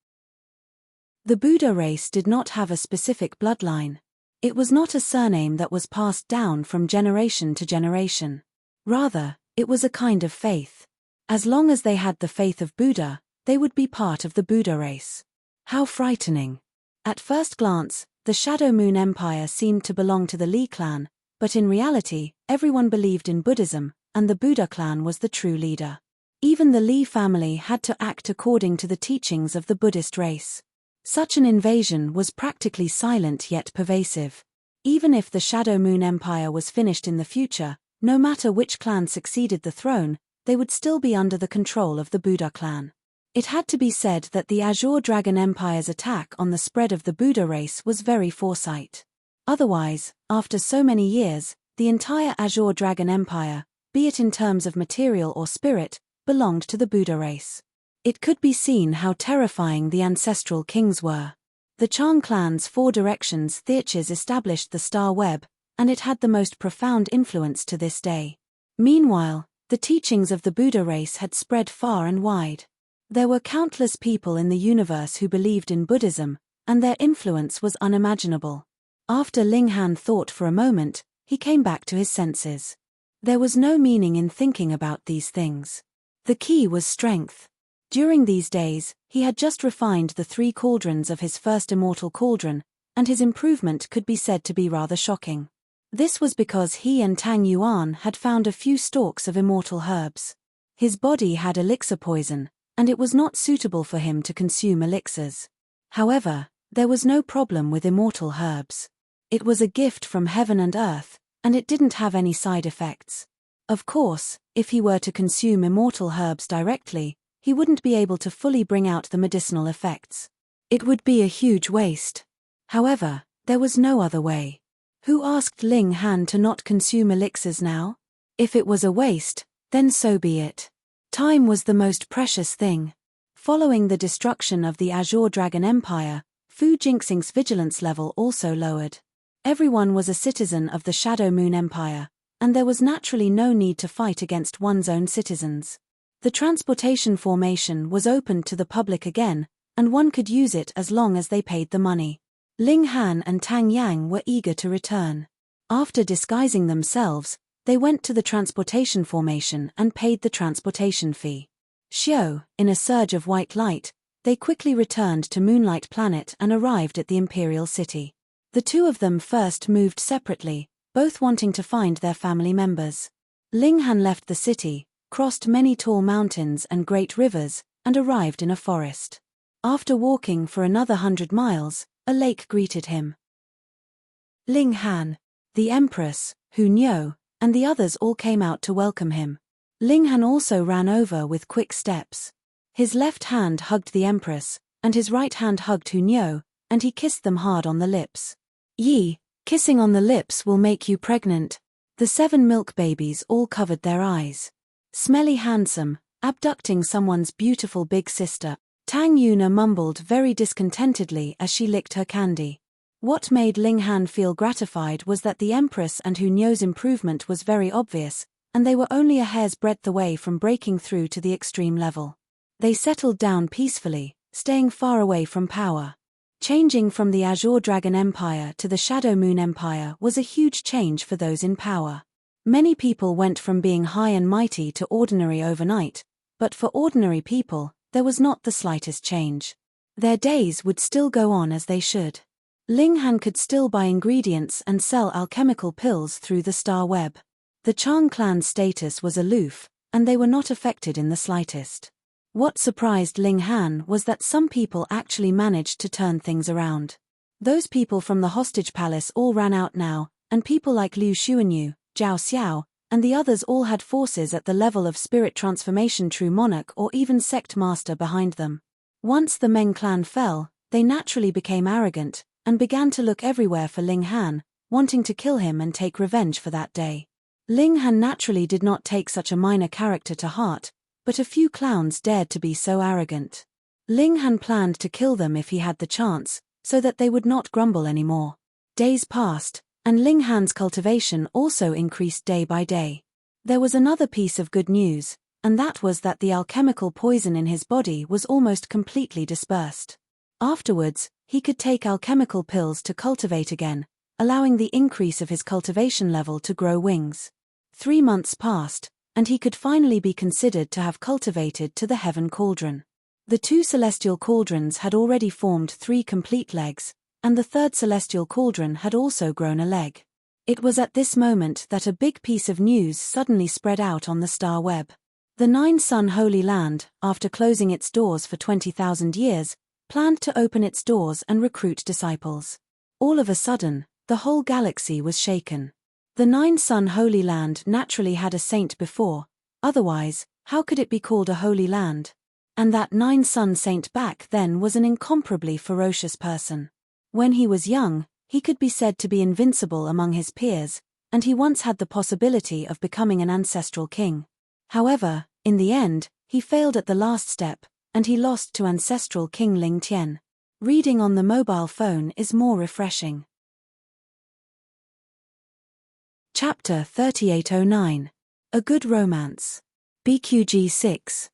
The Buddha race did not have a specific bloodline. It was not a surname that was passed down from generation to generation. Rather, it was a kind of faith. As long as they had the faith of Buddha, they would be part of the Buddha race. How frightening. At first glance, the Shadow Moon Empire seemed to belong to the Li clan, but in reality, everyone believed in Buddhism, and the Buddha clan was the true leader. Even the Li family had to act according to the teachings of the Buddhist race. Such an invasion was practically silent yet pervasive. Even if the Shadow Moon Empire was finished in the future, no matter which clan succeeded the throne, they would still be under the control of the Buddha clan. It had to be said that the Azure Dragon Empire's attack on the spread of the Buddha race was very foresight. Otherwise, after so many years, the entire Azure Dragon Empire, be it in terms of material or spirit, belonged to the Buddha race. It could be seen how terrifying the ancestral kings were. The Chang clan's Four Directions Theatres established the Star Web, and it had the most profound influence to this day. Meanwhile, the teachings of the Buddha race had spread far and wide. There were countless people in the universe who believed in Buddhism, and their influence was unimaginable. After Ling Han thought for a moment, he came back to his senses. There was no meaning in thinking about these things. The key was strength. During these days, he had just refined the 3 cauldrons of his first immortal cauldron, and his improvement could be said to be rather shocking. This was because he and Tang Yuan had found a few stalks of immortal herbs. His body had elixir poison, and it was not suitable for him to consume elixirs. However, there was no problem with immortal herbs. It was a gift from heaven and earth, and it didn't have any side effects. Of course, if he were to consume immortal herbs directly, he wouldn't be able to fully bring out the medicinal effects. It would be a huge waste. However, there was no other way. Who asked Ling Han to not consume elixirs now? If it was a waste, then so be it. Time was the most precious thing. Following the destruction of the Azure Dragon Empire, Fu Jingxing's vigilance level also lowered. Everyone was a citizen of the Shadow Moon Empire, and there was naturally no need to fight against one's own citizens. The transportation formation was opened to the public again, and one could use it as long as they paid the money. Ling Han and Tang Yang were eager to return. After disguising themselves, they went to the transportation formation and paid the transportation fee. Xiao, in a surge of white light, they quickly returned to Moonlight Planet and arrived at the Imperial City. The two of them first moved separately, both wanting to find their family members. Ling Han left the city, crossed many tall mountains and great rivers, and arrived in a forest. After walking for another 100 miles, a lake greeted him. Ling Han, the Empress, Hu Niu, and the others all came out to welcome him. Ling Han also ran over with quick steps. His left hand hugged the Empress, and his right hand hugged Hunyao, and he kissed them hard on the lips. Yi, kissing on the lips will make you pregnant. The 7 milk babies all covered their eyes. Smelly handsome, abducting someone's beautiful big sister, Tang Yuna mumbled very discontentedly as she licked her candy. What made Ling Han feel gratified was that the Empress and Hunyao's improvement was very obvious, and they were only a hair's breadth away from breaking through to the extreme level. They settled down peacefully, staying far away from power. Changing from the Azure Dragon Empire to the Shadow Moon Empire was a huge change for those in power. Many people went from being high and mighty to ordinary overnight, but for ordinary people, there was not the slightest change. Their days would still go on as they should. Ling Han could still buy ingredients and sell alchemical pills through the star web. The Chang clan's status was aloof, and they were not affected in the slightest. What surprised Ling Han was that some people actually managed to turn things around. Those people from the hostage palace all ran out now, and people like Liu Xuanyu, Zhao Xiao, and the others all had forces at the level of spirit transformation true monarch or even sect master behind them. Once the Meng clan fell, they naturally became arrogant, and began to look everywhere for Ling Han, wanting to kill him and take revenge for that day. Ling Han naturally did not take such a minor character to heart, but a few clowns dared to be so arrogant. Ling Han planned to kill them if he had the chance, so that they would not grumble anymore. Days passed, and Ling Han's cultivation also increased day by day. There was another piece of good news, and that was that the alchemical poison in his body was almost completely dispersed. Afterwards, he could take alchemical pills to cultivate again, allowing the increase of his cultivation level to grow wings. 3 months passed, and he could finally be considered to have cultivated to the heaven cauldron. The 2 celestial cauldrons had already formed 3 complete legs, and the 3rd celestial cauldron had also grown a leg. It was at this moment that a big piece of news suddenly spread out on the star web. The 9-Sun Holy Land, after closing its doors for 20,000 years, planned to open its doors and recruit disciples. All of a sudden, the whole galaxy was shaken. The 9-Sun Holy Land naturally had a saint before, otherwise, how could it be called a holy land? And that 9-Sun saint back then was an incomparably ferocious person. When he was young, he could be said to be invincible among his peers, and he once had the possibility of becoming an ancestral king. However, in the end, he failed at the last step, and he lost to ancestral King Ling Tian. Reading on the mobile phone is more refreshing. Chapter 3809. A Good Romance. BQG 6.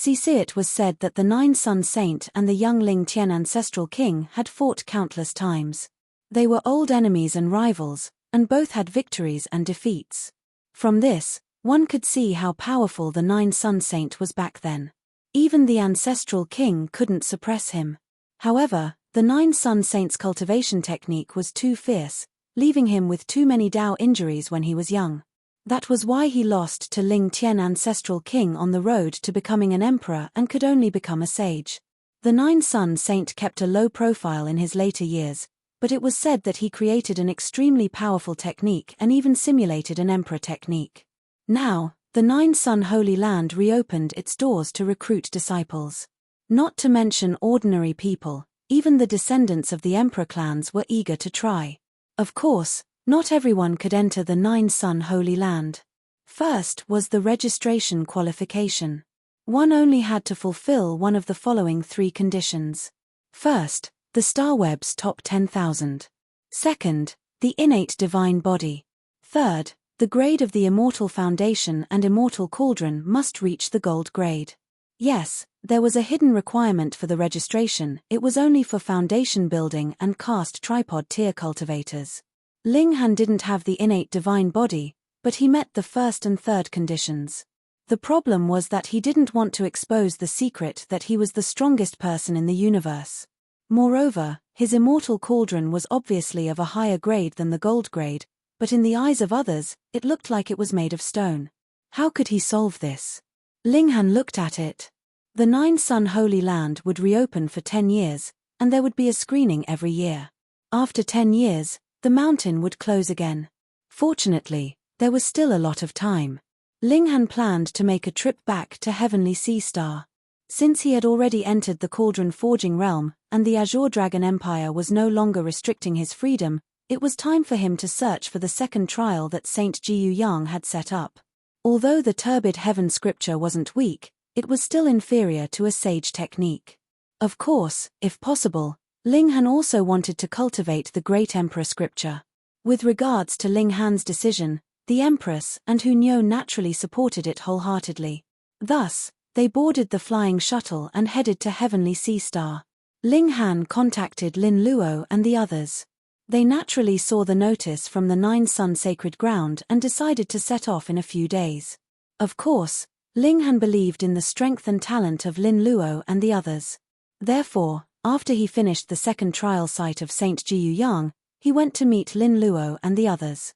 It was said that the 9-Sun Saint and the young Ling Tian ancestral king had fought countless times. They were old enemies and rivals, and both had victories and defeats. From this, one could see how powerful the 9-Sun Saint was back then. Even the ancestral king couldn't suppress him. However, the 9-Sun Saint's cultivation technique was too fierce, leaving him with too many Dao injuries when he was young. That was why he lost to Ling Tian ancestral king on the road to becoming an emperor and could only become a sage. The 9-Sun Saint kept a low profile in his later years, but it was said that he created an extremely powerful technique and even simulated an emperor technique. Now, the 9-Sun Holy Land reopened its doors to recruit disciples. Not to mention ordinary people, even the descendants of the emperor clans were eager to try. Of course, not everyone could enter the 9-Sun Holy Land. First was the registration qualification. One only had to fulfill one of the following 3 conditions. First, the star web's top 10,000. Second, the innate divine body. Third, the grade of the Immortal Foundation and Immortal Cauldron must reach the gold grade. Yes, there was a hidden requirement for the registration, it was only for foundation building and cast tripod tier cultivators. Ling Han didn't have the innate divine body, but he met the first and third conditions. The problem was that he didn't want to expose the secret that he was the strongest person in the universe. Moreover, his Immortal Cauldron was obviously of a higher grade than the gold grade, but in the eyes of others, it looked like it was made of stone. How could he solve this? Ling Han looked at it. The 9-Sun Holy Land would reopen for 10 years, and there would be a screening every year. After 10 years, the mountain would close again. Fortunately, There was still a lot of time. Ling Han planned to make a trip back to Heavenly Sea Star. Since he had already entered the Cauldron Forging realm, and the Azure Dragon Empire was no longer restricting his freedom, it was time for him to search for the second trial that Saint Jiyu Yang had set up. Although the turbid heaven scripture wasn't weak, it was still inferior to a sage technique. Of course, if possible, Ling Han also wanted to cultivate the Great Emperor scripture. With regards to Ling Han's decision, the Empress and Hu Niu naturally supported it wholeheartedly. Thus, they boarded the flying shuttle and headed to Heavenly Sea Star. Ling Han contacted Lin Luo and the others. They naturally saw the notice from the Nine Sun Sacred Ground and decided to set off in a few days. Of course, Ling Han believed in the strength and talent of Lin Luo and the others. Therefore, after he finished the second trial site of Saint Jiyu Yang, he went to meet Lin Luo and the others.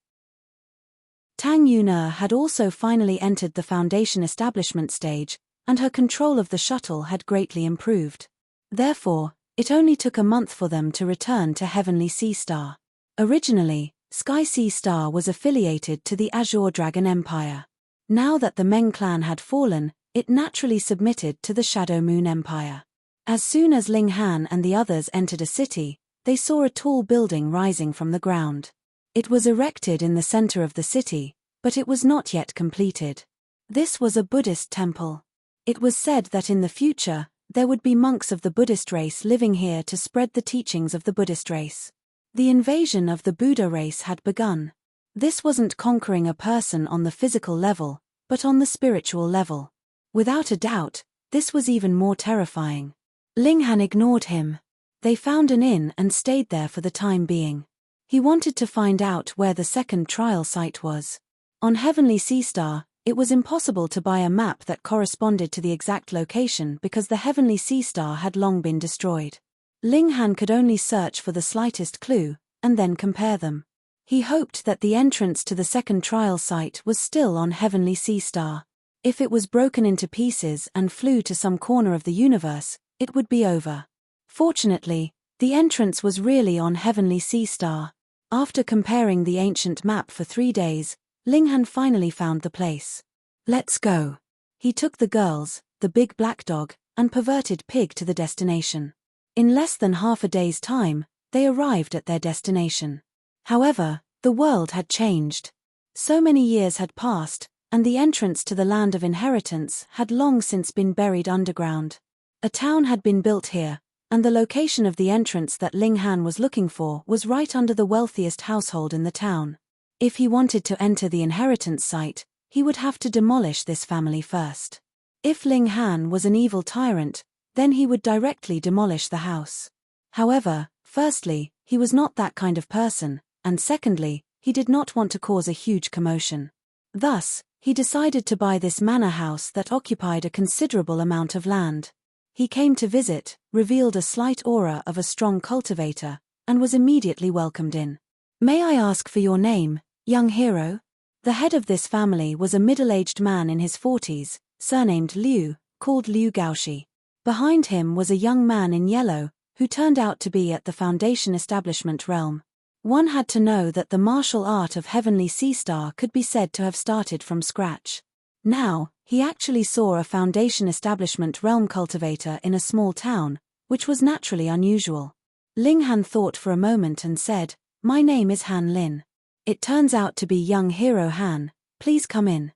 Tang Yuner had also finally entered the Foundation establishment stage, and her control of the shuttle had greatly improved. Therefore, it only took a month for them to return to Heavenly Sea Star. Originally, Sky Sea Star was affiliated to the Azure Dragon Empire. Now that the Meng clan had fallen, it naturally submitted to the Shadow Moon Empire. As soon as Ling Han and the others entered a city, they saw a tall building rising from the ground. It was erected in the center of the city, but it was not yet completed. This was a Buddhist temple. It was said that in the future, there would be monks of the Buddhist race living here to spread the teachings of the Buddhist race. The invasion of the Buddha race had begun. This wasn't conquering a person on the physical level, but on the spiritual level. Without a doubt, this was even more terrifying. Ling Han ignored him. They found an inn and stayed there for the time being. He wanted to find out where the second trial site was. On Heavenly Sea Star, it was impossible to buy a map that corresponded to the exact location because the Heavenly Sea Star had long been destroyed. Ling Han could only search for the slightest clue, and then compare them. He hoped that the entrance to the second trial site was still on Heavenly Sea Star. If it was broken into pieces and flew to some corner of the universe, it would be over. Fortunately, the entrance was really on Heavenly Sea Star. After comparing the ancient map for 3 days, Ling Han finally found the place. Let's go. He took the girls, the big black dog, and perverted pig to the destination. In less than half a day's time, they arrived at their destination. However, the world had changed. So many years had passed, and the entrance to the land of inheritance had long since been buried underground. A town had been built here, and the location of the entrance that Ling Han was looking for was right under the wealthiest household in the town. If he wanted to enter the inheritance site, he would have to demolish this family first. If Ling Han was an evil tyrant, then he would directly demolish the house. However, firstly, he was not that kind of person, and secondly, he did not want to cause a huge commotion. Thus, he decided to buy this manor house that occupied a considerable amount of land. He came to visit, revealed a slight aura of a strong cultivator, and was immediately welcomed in. "May I ask for your name, young hero?" The head of this family was a middle-aged man in his 40s, surnamed Liu, called Liu Gaoshi. Behind him was a young man in yellow, who turned out to be at the Foundation establishment realm. One had to know that the martial art of Heavenly Sea Star could be said to have started from scratch. Now, he actually saw a Foundation establishment realm cultivator in a small town, which was naturally unusual. Ling Han thought for a moment and said, "My name is Han Lin. It turns out to be young hero Han, please come in."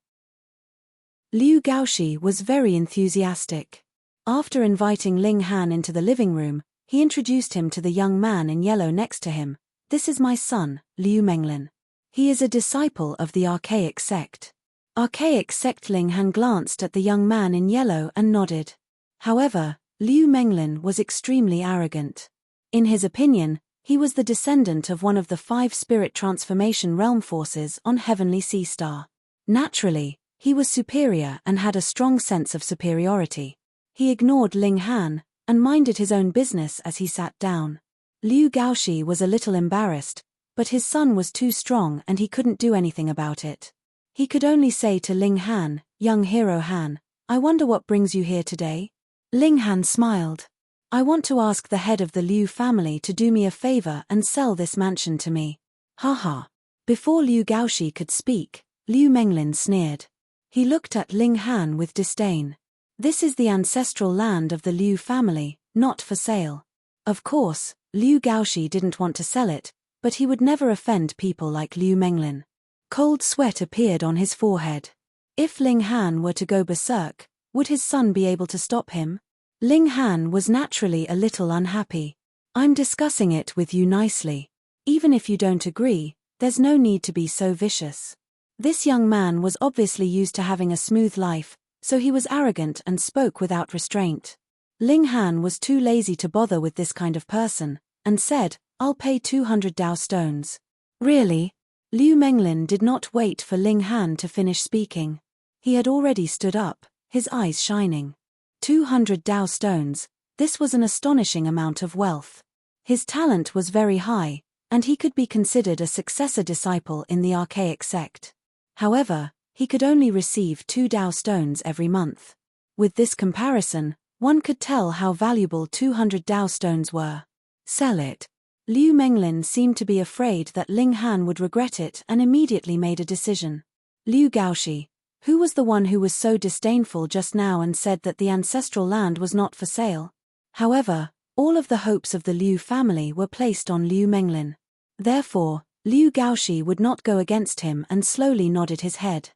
Liu Gaoshi was very enthusiastic. After inviting Ling Han into the living room, he introduced him to the young man in yellow next to him. "This is my son, Liu Menglin. He is a disciple of the Archaic Sect." Archaic Sect. Ling Han glanced at the young man in yellow and nodded. However, Liu Menglin was extremely arrogant. In his opinion, he was the descendant of one of the 5 spirit transformation realm forces on Heavenly Sea Star. Naturally, he was superior and had a strong sense of superiority. He ignored Ling Han, and minded his own business as he sat down. Liu Gaoshi was a little embarrassed, but his son was too strong and he couldn't do anything about it. He could only say to Ling Han, "Young hero Han, I wonder what brings you here today?" Ling Han smiled. "I want to ask the head of the Liu family to do me a favor and sell this mansion to me." Haha. Before Liu Gaoshi could speak, Liu Menglin sneered. He looked at Ling Han with disdain. This is the ancestral land of the Liu family, not for sale. Of course, Liu Gaoxi didn't want to sell it, but he would never offend people like Liu Menglin. Cold sweat appeared on his forehead. If Ling Han were to go berserk, would his son be able to stop him? Ling Han was naturally a little unhappy. I'm discussing it with you nicely. Even if you don't agree, there's no need to be so vicious. This young man was obviously used to having a smooth life, so he was arrogant and spoke without restraint. Ling Han was too lazy to bother with this kind of person, and said, I'll pay 200 Dao stones. Really? Liu Menglin did not wait for Ling Han to finish speaking. He had already stood up, his eyes shining. 200 Dao stones, this was an astonishing amount of wealth. His talent was very high, and he could be considered a successor disciple in the archaic sect. However, he could only receive 2 Dao stones every month. With this comparison, one could tell how valuable 200 Dao stones were. Sell it. Liu Menglin seemed to be afraid that Ling Han would regret it and immediately made a decision. Liu Gaoxi, who was the one who was so disdainful just now and said that the ancestral land was not for sale? However, all of the hopes of the Liu family were placed on Liu Menglin. Therefore, Liu Gaoxi would not go against him and slowly nodded his head.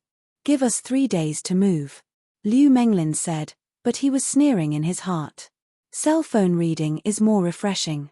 Give us 3 days to move. Liu Menglin said, but he was sneering in his heart. Cell phone reading is more refreshing.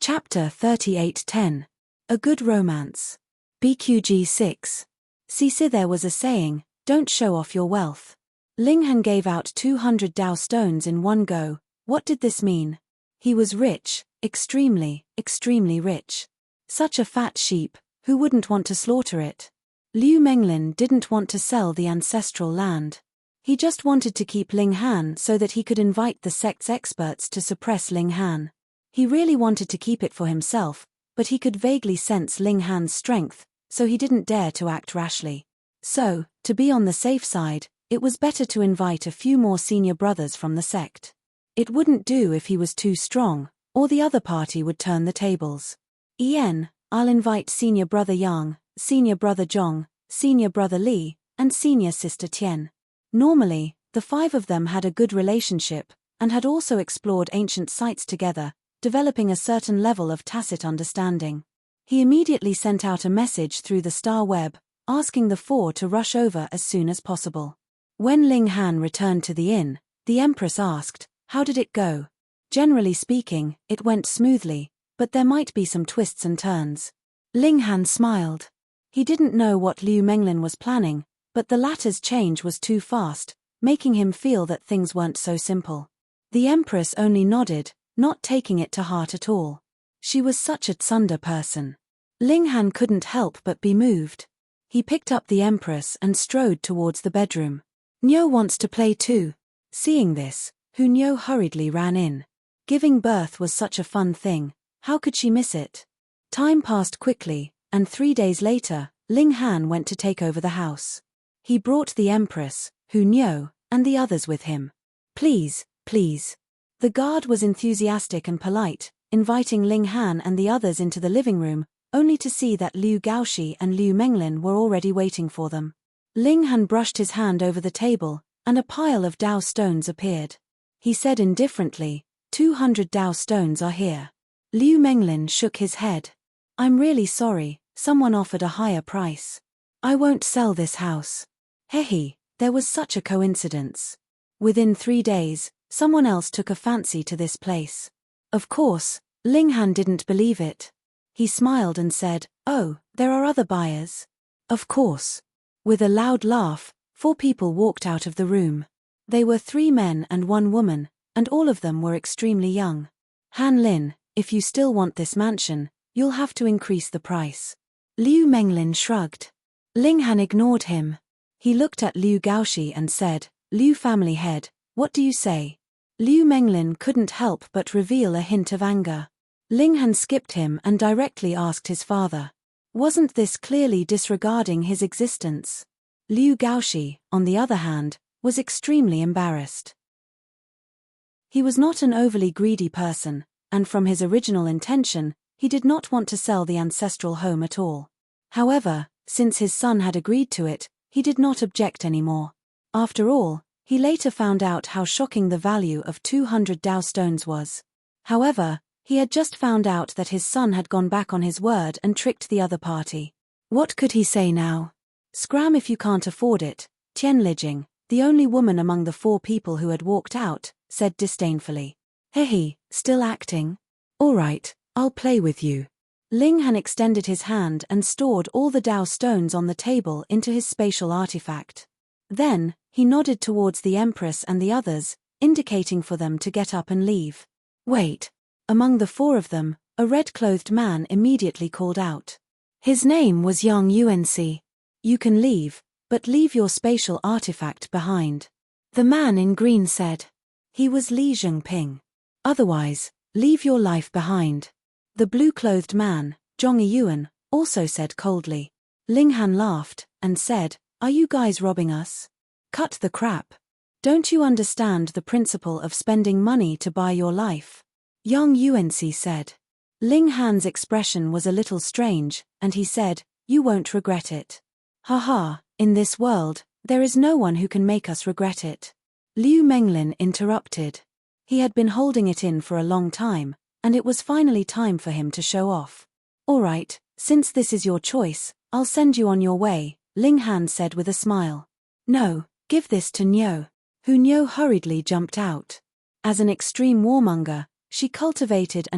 Chapter 38:10. A Good Romance. BQG 6. Ceci there was a saying, don't show off your wealth. Ling Han gave out 200 Dao stones in one go. What did this mean? He was rich, extremely, extremely rich. Such a fat sheep, who wouldn't want to slaughter it? Liu Menglin didn't want to sell the ancestral land. He just wanted to keep Ling Han so that he could invite the sect's experts to suppress Ling Han. He really wanted to keep it for himself, but he could vaguely sense Ling Han's strength, so he didn't dare to act rashly. So, to be on the safe side, it was better to invite a few more senior brothers from the sect. It wouldn't do if he was too strong, or the other party would turn the tables. I'll invite senior brother Yang, senior brother Zhong, senior brother Li, and senior sister Tian. Normally, the 5 of them had a good relationship, and had also explored ancient sites together, developing a certain level of tacit understanding. He immediately sent out a message through the star web, asking the 4 to rush over as soon as possible. When Ling Han returned to the inn, the Empress asked, how did it go? Generally speaking, it went smoothly, but there might be some twists and turns. Ling Han smiled. He didn't know what Liu Menglin was planning, but the latter's change was too fast, making him feel that things weren't so simple. The Empress only nodded, not taking it to heart at all. She was such a tsunda person. Ling Han couldn't help but be moved. He picked up the Empress and strode towards the bedroom. Niu wants to play too. Seeing this, Niu hurriedly ran in. Giving birth was such a fun thing, how could she miss it? Time passed quickly, and 3 days later, Ling Han went to take over the house. He brought the Empress, Niu, and the others with him. Please, please. The guard was enthusiastic and polite, inviting Ling Han and the others into the living room, only to see that Liu Gaoxi and Liu Menglin were already waiting for them. Ling Han brushed his hand over the table, and a pile of Dao stones appeared. He said indifferently, 200 Dao stones are here. Liu Menglin shook his head. I'm really sorry, someone offered a higher price. I won't sell this house. Hehe, there was such a coincidence. Within 3 days, someone else took a fancy to this place. Of course, Ling Han didn't believe it. He smiled and said, oh, there are other buyers. Of course. With a loud laugh, 4 people walked out of the room. They were 3 men and 1 woman, and all of them were extremely young. Han Lin, if you still want this mansion, you'll have to increase the price. Liu Menglin shrugged. Ling Han ignored him. He looked at Liu Gaoxi and said, Liu family head, what do you say? Liu Menglin couldn't help but reveal a hint of anger. Ling Han skipped him and directly asked his father. Wasn't this clearly disregarding his existence? Liu Gaoxi, on the other hand, was extremely embarrassed. He was not an overly greedy person, and from his original intention, he did not want to sell the ancestral home at all. However, since his son had agreed to it, he did not object anymore. After all, he later found out how shocking the value of 200 Dao stones was. However, he had just found out that his son had gone back on his word and tricked the other party. What could he say now? Scram if you can't afford it, Tian Lijing, the only woman among the 4 people who had walked out, said disdainfully. Hehe, still acting? All right, I'll play with you. Ling Han extended his hand and stored all the Dao stones on the table into his spatial artifact. Then, he nodded towards the Empress and the others, indicating for them to get up and leave. Wait. Among the 4 of them, a red-clothed man immediately called out. His name was Yang Yuanxi. You can leave, but leave your spatial artifact behind. The man in green said. He was Li Zhengping. Otherwise, leave your life behind. The blue-clothed man, Zhong Yuan, also said coldly. Ling Han laughed, and said, Are you guys robbing us? Cut the crap. Don't you understand the principle of spending money to buy your life? Yang Yuanxi said. Ling Han's expression was a little strange, and he said, You won't regret it. Haha, in this world, there is no one who can make us regret it. Liu Menglin interrupted. He had been holding it in for a long time, and it was finally time for him to show off. All right, since this is your choice, I'll send you on your way, Ling Han said with a smile. No, give this to Niu. Hu Niu hurriedly jumped out. As an extreme warmonger, she cultivated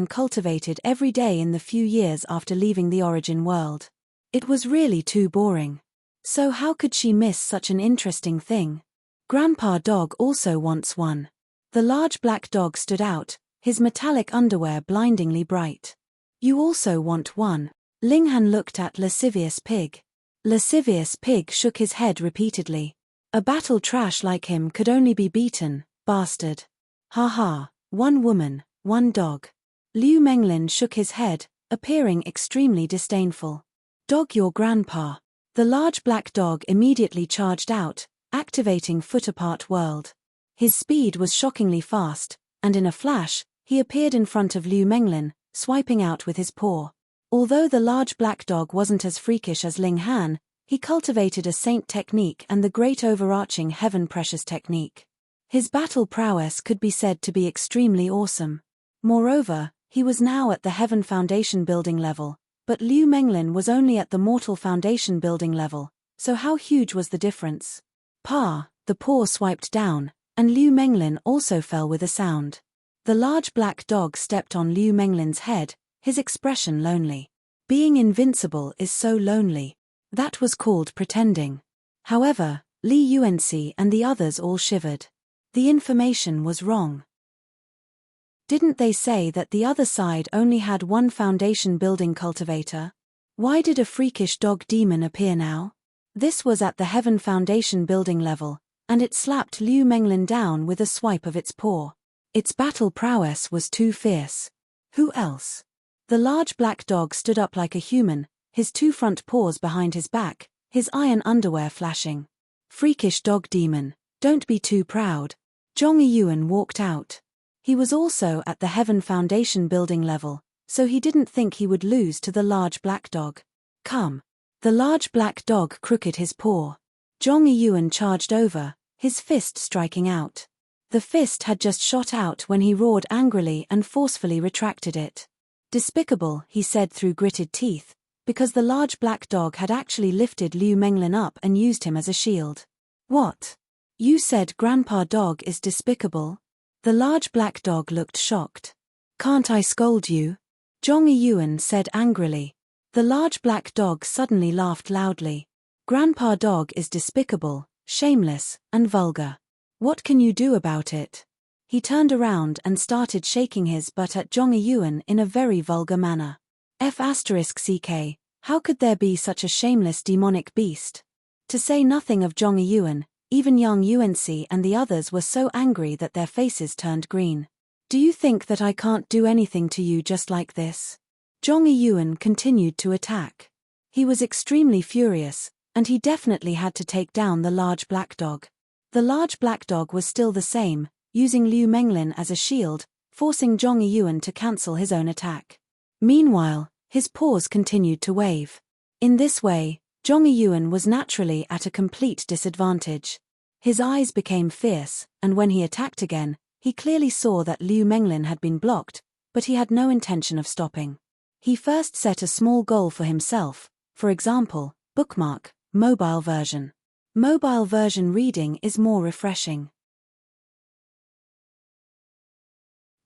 every day in the few years after leaving the origin world. It was really too boring. So how could she miss such an interesting thing? Grandpa Dog also wants one. The large black dog stood out, his metallic underwear blindingly bright. You also want one. Ling Han looked at Lascivious Pig. Lascivious Pig shook his head repeatedly. A battle trash like him could only be beaten, bastard. Ha ha, one woman, one dog. Liu Menglin shook his head, appearing extremely disdainful. Dog your grandpa. The large black dog immediately charged out, activating Foot Apart World. His speed was shockingly fast, and in a flash, he appeared in front of Liu Menglin, swiping out with his paw. Although the large black dog wasn't as freakish as Ling Han, he cultivated a saint technique and the great overarching heaven precious technique. His battle prowess could be said to be extremely awesome. Moreover, he was now at the Heaven Foundation building level, but Liu Menglin was only at the Mortal Foundation building level, so how huge was the difference? The paw swiped down, and Liu Menglin also fell with a sound. The large black dog stepped on Liu Menglin's head, his expression lonely. Being invincible is so lonely. That was called pretending. However, Li Yuanxi and the others all shivered. The information was wrong. Didn't they say that the other side only had one foundation building cultivator? Why did a freakish dog demon appear now? This was at the Heaven Foundation building level, and it slapped Liu Menglin down with a swipe of its paw. Its battle prowess was too fierce. Who else? The large black dog stood up like a human, his 2 front paws behind his back, his iron underwear flashing. Freakish dog demon, don't be too proud. Zhong Yuan walked out. He was also at the Heaven Foundation building level, so he didn't think he would lose to the large black dog. Come. The large black dog crooked his paw. Zhong Yuan charged over, his fist striking out. The fist had just shot out when he roared angrily and forcefully retracted it. Despicable, he said through gritted teeth, because the large black dog had actually lifted Liu Menglin up and used him as a shield. What? You said Grandpa Dog is despicable? The large black dog looked shocked. Can't I scold you? Zhong Yuan said angrily. The large black dog suddenly laughed loudly. Grandpa Dog is despicable, shameless, and vulgar. What can you do about it? He turned around and started shaking his butt at Zhong Yuan in a very vulgar manner. F***ck, how could there be such a shameless demonic beast? To say nothing of Zhong Yuan, even Yang Yuanxi and the others were so angry that their faces turned green. Do you think that I can't do anything to you just like this? Zhong Yuan continued to attack. He was extremely furious, and he definitely had to take down the large black dog. The large black dog was still the same, using Liu Menglin as a shield, forcing Zhong Yuan to cancel his own attack. Meanwhile, his paws continued to wave. In this way, Zhong Yuan was naturally at a complete disadvantage. His eyes became fierce, and when he attacked again, he clearly saw that Liu Menglin had been blocked, but he had no intention of stopping. He first set a small goal for himself, for example, bookmark, mobile version. Mobile version reading is more refreshing.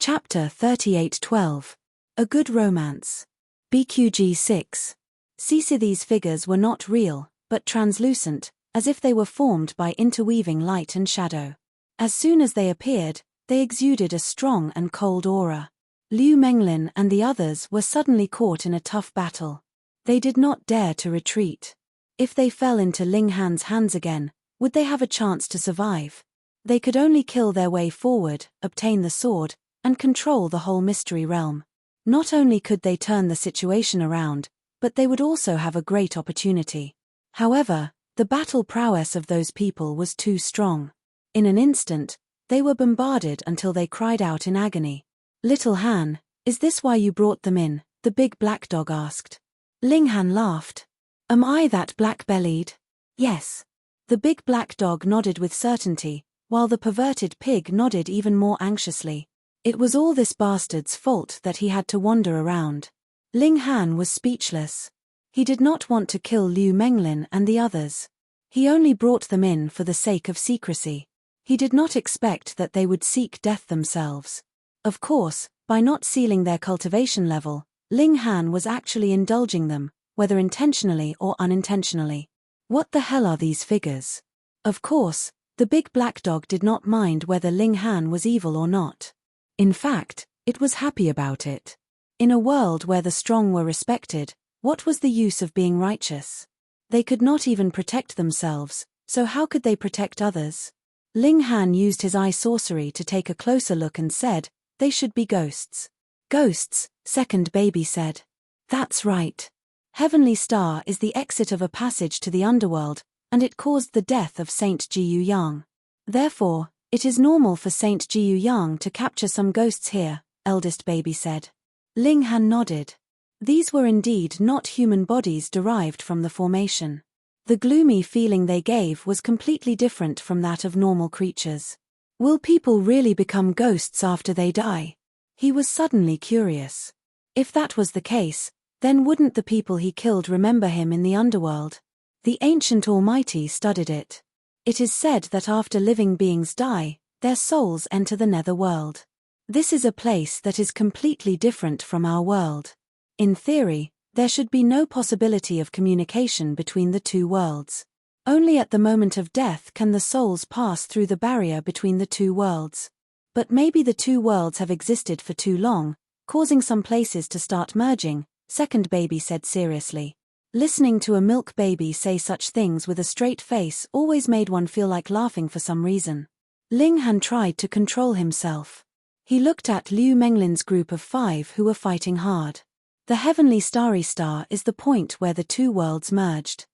Chapter 38:12. A Good Romance. BQG 6. CC. These figures were not real, but translucent, as if they were formed by interweaving light and shadow. As soon as they appeared, they exuded a strong and cold aura. Liu Menglin and the others were suddenly caught in a tough battle. They did not dare to retreat. If they fell into Ling Han's hands again, would they have a chance to survive? They could only kill their way forward, obtain the sword, and control the whole mystery realm. Not only could they turn the situation around, but they would also have a great opportunity. However, the battle prowess of those people was too strong. In an instant, they were bombarded until they cried out in agony. "Little Han, is this why you brought them in?" the big black dog asked. Ling Han laughed. "Am I that black-bellied?" "Yes." The big black dog nodded with certainty, while the perverted pig nodded even more anxiously. It was all this bastard's fault that he had to wander around. Ling Han was speechless. He did not want to kill Liu Menglin and the others. He only brought them in for the sake of secrecy. He did not expect that they would seek death themselves. Of course, by not sealing their cultivation level, Ling Han was actually indulging them, whether intentionally or unintentionally. What the hell are these figures? Of course, the big black dog did not mind whether Ling Han was evil or not. In fact, it was happy about it. In a world where the strong were respected, what was the use of being righteous? They could not even protect themselves, so how could they protect others? Ling Han used his eye sorcery to take a closer look and said, "They should be ghosts." "Ghosts," second baby said. "That's right. Heavenly Star is the exit of a passage to the underworld, and it caused the death of Saint Jiyu Yang. Therefore, it is normal for Saint Jiyu Yang to capture some ghosts here," eldest baby said. Ling Han nodded. These were indeed not human bodies derived from the formation. The gloomy feeling they gave was completely different from that of normal creatures. Will people really become ghosts after they die? He was suddenly curious. If that was the case, then wouldn't the people he killed remember him in the underworld? The ancient Almighty studied it. It is said that after living beings die, their souls enter the nether world. This is a place that is completely different from our world. In theory, there should be no possibility of communication between the two worlds. Only at the moment of death can the souls pass through the barrier between the two worlds. But maybe the two worlds have existed for too long, causing some places to start merging, second baby said seriously. Listening to a milk baby say such things with a straight face always made one feel like laughing for some reason. Ling Han tried to control himself. He looked at Liu Menglin's group of 5 who were fighting hard. The heavenly starry star is the point where the two worlds merged.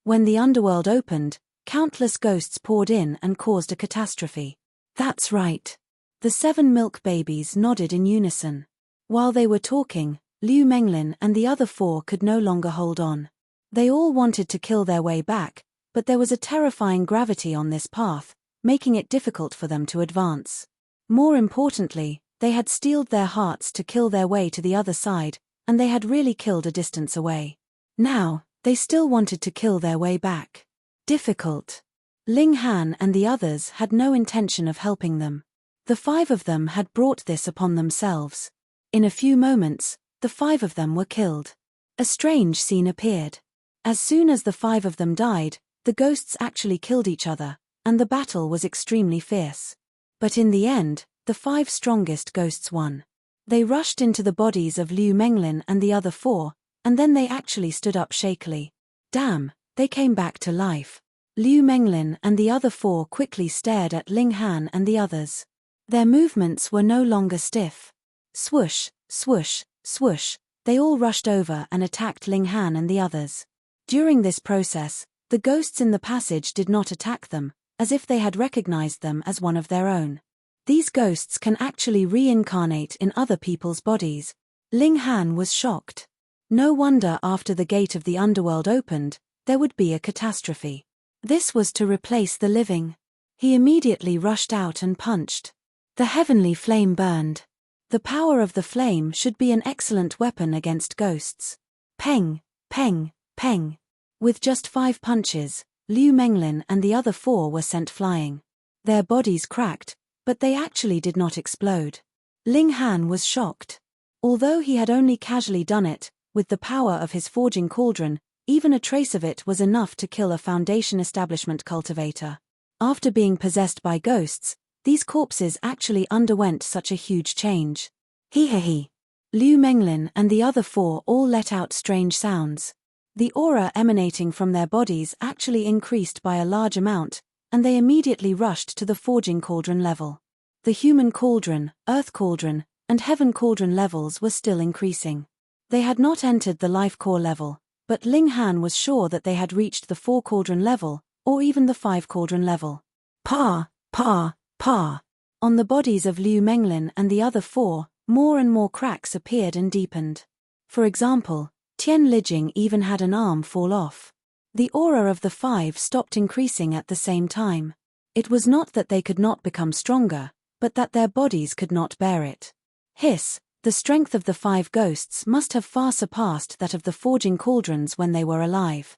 When the underworld opened, countless ghosts poured in and caused a catastrophe. That's right. The 7 milk babies nodded in unison. While they were talking, Liu Menglin and the other 4 could no longer hold on. They all wanted to kill their way back, but there was a terrifying gravity on this path, making it difficult for them to advance. More importantly, they had steeled their hearts to kill their way to the other side, and they had really killed a distance away. Now, they still wanted to kill their way back. Difficult. Ling Han and the others had no intention of helping them. The 5 of them had brought this upon themselves. In a few moments, the 5 of them were killed. A strange scene appeared. As soon as the 5 of them died, the ghosts actually killed each other, and the battle was extremely fierce. But in the end, the 5 strongest ghosts won. They rushed into the bodies of Liu Menglin and the other 4, and then they actually stood up shakily. Damn, they came back to life. Liu Menglin and the other 4 quickly stared at Ling Han and the others. Their movements were no longer stiff. Swoosh, swoosh, swoosh, they all rushed over and attacked Ling Han and the others. During this process, the ghosts in the passage did not attack them, as if they had recognized them as one of their own. These ghosts can actually reincarnate in other people's bodies. Ling Han was shocked. No wonder after the gate of the underworld opened, there would be a catastrophe. This was to replace the living. He immediately rushed out and punched. The heavenly flame burned. The power of the flame should be an excellent weapon against ghosts. Peng, peng, peng. With just 5 punches, Liu Menglin and the other 4 were sent flying. Their bodies cracked, but they actually did not explode. Ling Han was shocked. Although he had only casually done it, with the power of his forging cauldron, even a trace of it was enough to kill a Foundation establishment cultivator. After being possessed by ghosts, these corpses actually underwent such a huge change. He. Liu Menglin and the other 4 all let out strange sounds. The aura emanating from their bodies actually increased by a large amount, and they immediately rushed to the forging cauldron level. The human cauldron, earth cauldron, and heaven cauldron levels were still increasing. They had not entered the life core level, but Ling Han was sure that they had reached the 4 cauldron level, or even the 5 cauldron level. Pa. On the bodies of Liu Menglin and the other 4, more and more cracks appeared and deepened. For example, Tian Lijing even had an arm fall off. The aura of the 5 stopped increasing at the same time. It was not that they could not become stronger, but that their bodies could not bear it. Hiss, the strength of the 5 ghosts must have far surpassed that of the forging cauldrons when they were alive.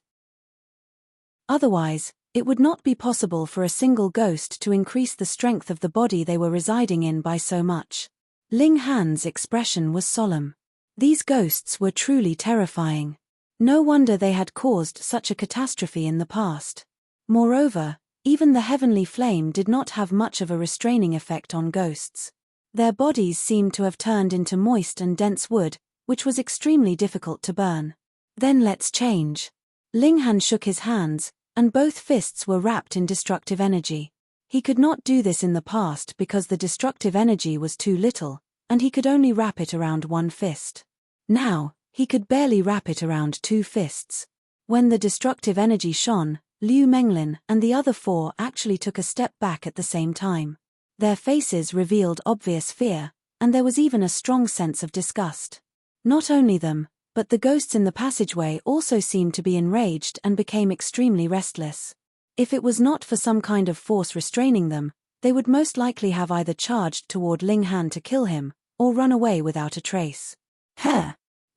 Otherwise, it would not be possible for a single ghost to increase the strength of the body they were residing in by so much. Ling Han's expression was solemn. These ghosts were truly terrifying. No wonder they had caused such a catastrophe in the past. Moreover, even the heavenly flame did not have much of a restraining effect on ghosts. Their bodies seemed to have turned into moist and dense wood, which was extremely difficult to burn. Then let's change. Ling Han shook his hands, and both fists were wrapped in destructive energy. He could not do this in the past because the destructive energy was too little, and he could only wrap it around 1 fist. Now, he could barely wrap it around 2 fists. When the destructive energy shone, Liu Menglin and the other 4 actually took a step back at the same time. Their faces revealed obvious fear, and there was even a strong sense of disgust. Not only them, but the ghosts in the passageway also seemed to be enraged and became extremely restless. If it was not for some kind of force restraining them, they would most likely have either charged toward Ling Han to kill him, or run away without a trace.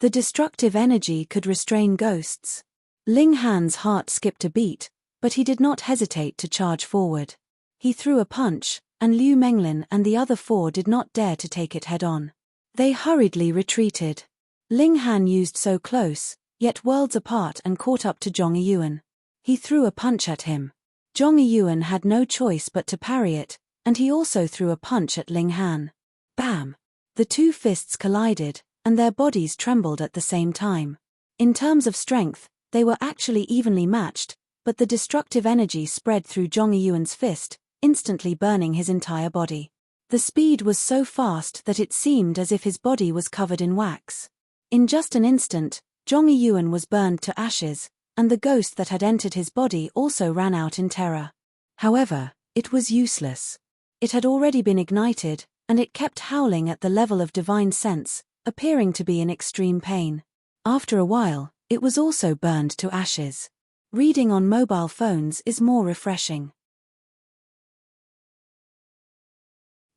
The destructive energy could restrain ghosts. Ling Han's heart skipped a beat, but he did not hesitate to charge forward. He threw a punch, and Liu Menglin and the other 4 did not dare to take it head-on. They hurriedly retreated. Ling Han used so close, yet worlds apart, and caught up to Zhong Yuan. He threw a punch at him. Zhong Yuan had no choice but to parry it, and he also threw a punch at Ling Han. Bam! The 2 fists collided, and their bodies trembled at the same time. In terms of strength, they were actually evenly matched, but the destructive energy spread through Zhong Yuan's fist, instantly burning his entire body. The speed was so fast that it seemed as if his body was covered in wax. In just an instant, Zhong Yuan was burned to ashes, and the ghost that had entered his body also ran out in terror. However, it was useless. It had already been ignited, and it kept howling at the level of divine sense, appearing to be in extreme pain. After a while, it was also burned to ashes. Reading on mobile phones is more refreshing.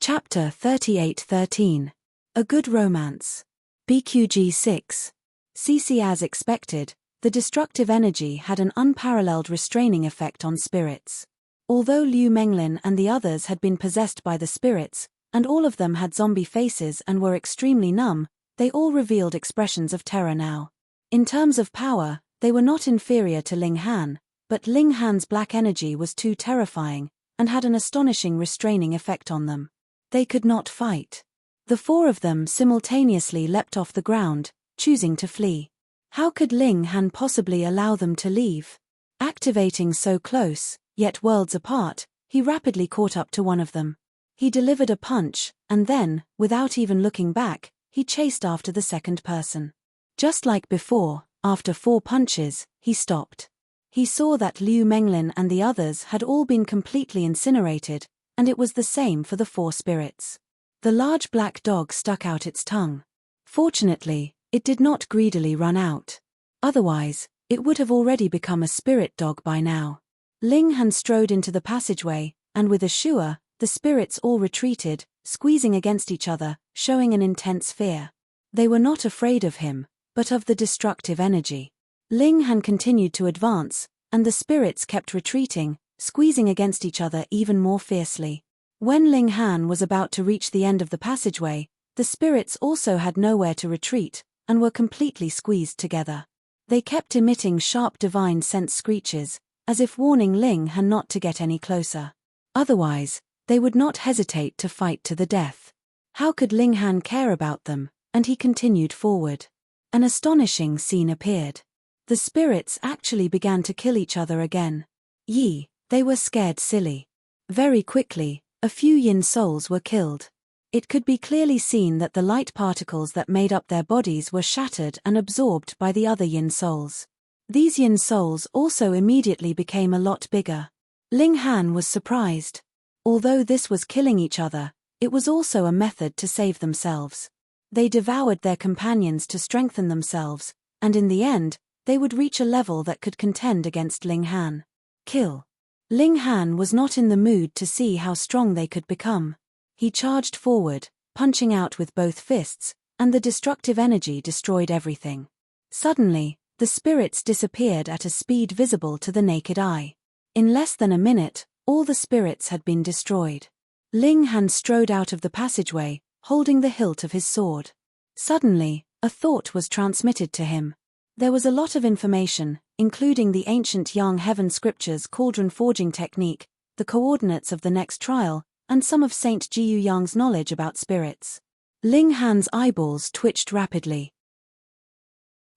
Chapter 38-13. A Good Romance. BQG 6. CC. As expected, the destructive energy had an unparalleled restraining effect on spirits. Although Liu Menglin and the others had been possessed by the spirits, and all of them had zombie faces and were extremely numb, they all revealed expressions of terror now. In terms of power, they were not inferior to Ling Han, but Ling Han's black energy was too terrifying, and had an astonishing restraining effect on them. They could not fight. The 4 of them simultaneously leapt off the ground, choosing to flee. How could Ling Han possibly allow them to leave? Activating so close, yet worlds apart, he rapidly caught up to one of them. He delivered a punch, and then, without even looking back, he chased after the second person. Just like before, after 4 punches, he stopped. He saw that Liu Menglin and the others had all been completely incinerated, and it was the same for the 4 spirits. The large black dog stuck out its tongue. Fortunately, It did not greedily run out. Otherwise, it would have already become a spirit dog by now. Ling Han strode into the passageway, and with a shua, the spirits all retreated, squeezing against each other, showing an intense fear. They were not afraid of him, but of the destructive energy. Ling Han continued to advance, and the spirits kept retreating, squeezing against each other even more fiercely. When Ling Han was about to reach the end of the passageway, the spirits also had nowhere to retreat, and were completely squeezed together. They kept emitting sharp divine sense screeches, as if warning Ling Han not to get any closer. Otherwise, they would not hesitate to fight to the death. How could Ling Han care about them? And he continued forward. An astonishing scene appeared. The spirits actually began to kill each other again. They were scared silly. Very quickly, a few yin souls were killed. It could be clearly seen that the light particles that made up their bodies were shattered and absorbed by the other yin souls. These yin souls also immediately became a lot bigger. Ling Han was surprised. Although this was killing each other, it was also a method to save themselves. They devoured their companions to strengthen themselves, and in the end, they would reach a level that could contend against Ling Han. Kill. Ling Han was not in the mood to see how strong they could become. He charged forward, punching out with both fists, and the destructive energy destroyed everything. Suddenly, the spirits disappeared at a speed visible to the naked eye. In less than a minute, all the spirits had been destroyed. Ling Han strode out of the passageway, holding the hilt of his sword. Suddenly, a thought was transmitted to him. There was a lot of information, including the ancient Yang Heaven scriptures cauldron forging technique, the coordinates of the next trial, and some of Saint Jiu Yang's knowledge about spirits. Ling Han's eyeballs twitched rapidly.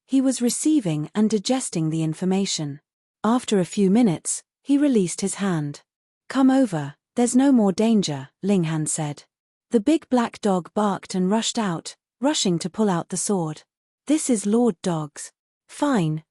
He was receiving and digesting the information. After a few minutes, he released his hand. "Come over, there's no more danger," Ling Han said. The big black dog barked and rushed out, rushing to pull out the sword. "This is Lord Dog's." Fine.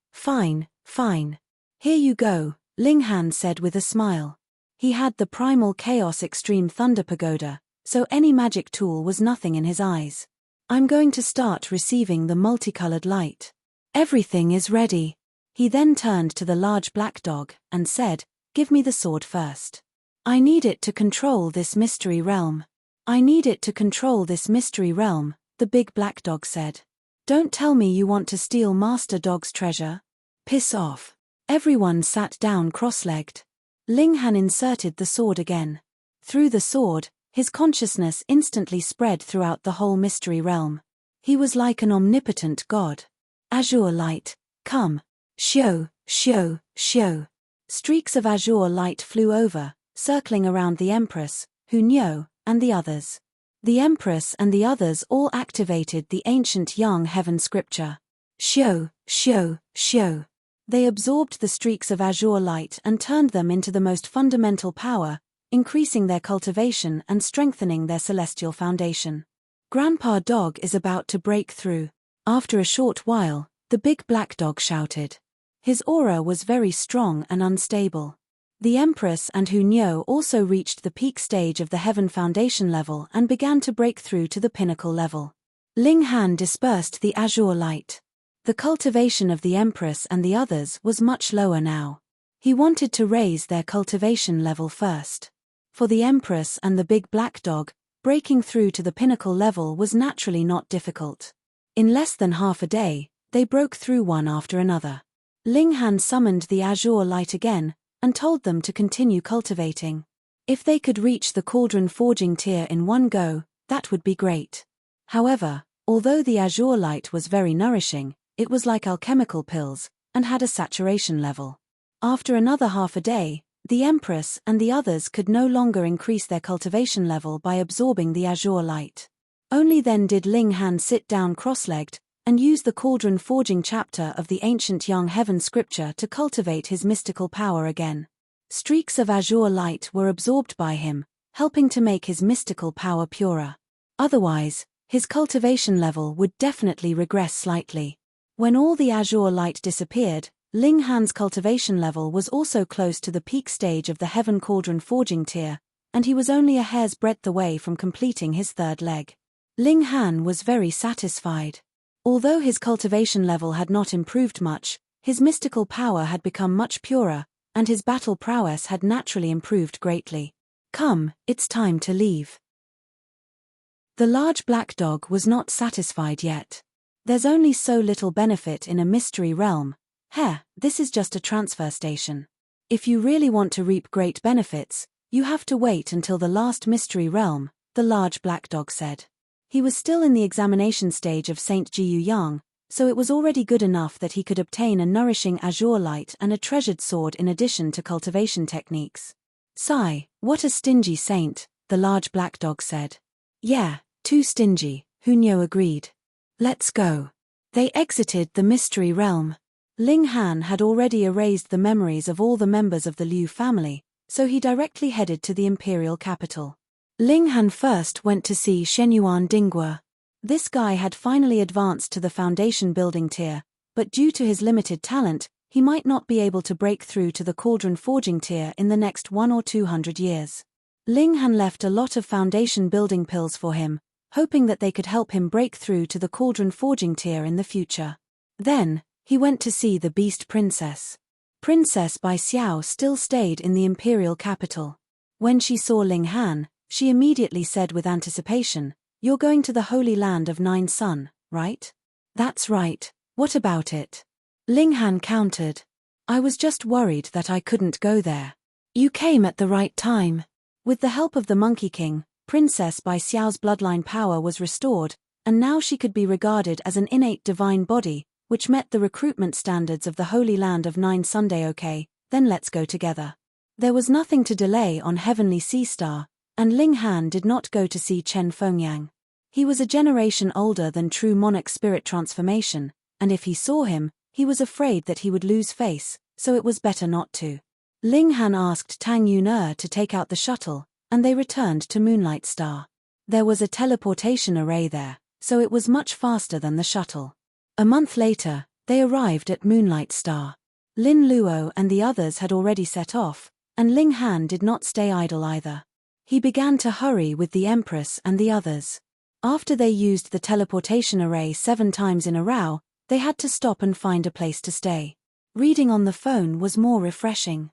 Here you go," Ling Han said with a smile. He had the primal chaos extreme thunder pagoda, so any magic tool was nothing in his eyes. "I'm going to start receiving the multicolored light. Everything is ready." He then turned to the large black dog and said, "Give me the sword first. I need it to control this mystery realm." "I need it to control this mystery realm," the big black dog said. "Don't tell me you want to steal Master Dog's treasure. Piss off." Everyone sat down cross-legged. Ling Han inserted the sword again. Through the sword, his consciousness instantly spread throughout the whole mystery realm. He was like an omnipotent god. "Azure light, come. Shio. Streaks of azure light flew over, circling around the Empress, Hunyo, and the others. The Empress and the others all activated the ancient Yang Heaven scripture. Shio. They absorbed the streaks of azure light and turned them into the most fundamental power, increasing their cultivation and strengthening their celestial foundation. "Grandpa Dog is about to break through." After a short while, the big black dog shouted. His aura was very strong and unstable. The Empress and Hunyo also reached the peak stage of the Heaven Foundation level and began to break through to the pinnacle level. Ling Han dispersed the azure light. The cultivation of the Empress and the others was much lower now. He wanted to raise their cultivation level first. For the Empress and the big black dog, breaking through to the pinnacle level was naturally not difficult. In less than half a day, they broke through one after another. Ling Han summoned the azure light again, and told them to continue cultivating. If they could reach the cauldron forging tier in one go, that would be great. However, although the azure light was very nourishing, it was like alchemical pills, and had a saturation level. After another half a day, the Empress and the others could no longer increase their cultivation level by absorbing the azure light. Only then did Ling Han sit down cross-legged, and use the cauldron forging chapter of the ancient Yang Heaven scripture to cultivate his mystical power again. Streaks of azure light were absorbed by him, helping to make his mystical power purer. Otherwise, his cultivation level would definitely regress slightly. When all the azure light disappeared, Ling Han's cultivation level was also close to the peak stage of the Heaven Cauldron forging tier, and he was only a hair's breadth away from completing his third leg. Ling Han was very satisfied. Although his cultivation level had not improved much, his mystical power had become much purer, and his battle prowess had naturally improved greatly. Come, it's time to leave. The large black dog was not satisfied yet. There's only so little benefit in a mystery realm. This is just a transfer station. If you really want to reap great benefits, you have to wait until the last mystery realm, the large black dog said. He was still in the examination stage of St. Jiu Yang, so it was already good enough that he could obtain a nourishing azure light and a treasured sword in addition to cultivation techniques. Sigh, what a stingy saint, the large black dog said. Yeah, too stingy, Hunyo agreed. Let's go. They exited the mystery realm. Ling Han had already erased the memories of all the members of the Liu family, so he directly headed to the imperial capital. Ling Han first went to see Shenyuan Dingguo. This guy had finally advanced to the foundation building tier, but due to his limited talent, he might not be able to break through to the cauldron forging tier in the next 100 or 200 years. Ling Han left a lot of foundation building pills for him, hoping that they could help him break through to the cauldron forging tier in the future. Then, he went to see the Beast Princess. Princess Bai Xiao still stayed in the imperial capital. When she saw Ling Han, she immediately said with anticipation, "You're going to the Holy Land of Nine Sun, right?" "That's right, what about it?" Ling Han countered. "I was just worried that I couldn't go there." "You came at the right time." With the help of the Monkey King, Princess Bai Xiao's bloodline power was restored, and now she could be regarded as an innate divine body, which met the recruitment standards of the Holy Land of Nine Sunday. Okay, then let's go together. There was nothing to delay on Heavenly Sea Star, and Ling Han did not go to see Chen Fengyang. He was a generation older than true monarch spirit transformation, and if he saw him, he was afraid that he would lose face, so it was better not to. Ling Han asked Tang Yuner to take out the shuttle, and they returned to Moonlight Star. There was a teleportation array there, so it was much faster than the shuttle. A month later, they arrived at Moonlight Star. Lin Luo and the others had already set off, and Ling Han did not stay idle either. He began to hurry with the Empress and the others. After they used the teleportation array 7 times in a row, they had to stop and find a place to stay. Reading on the phone was more refreshing.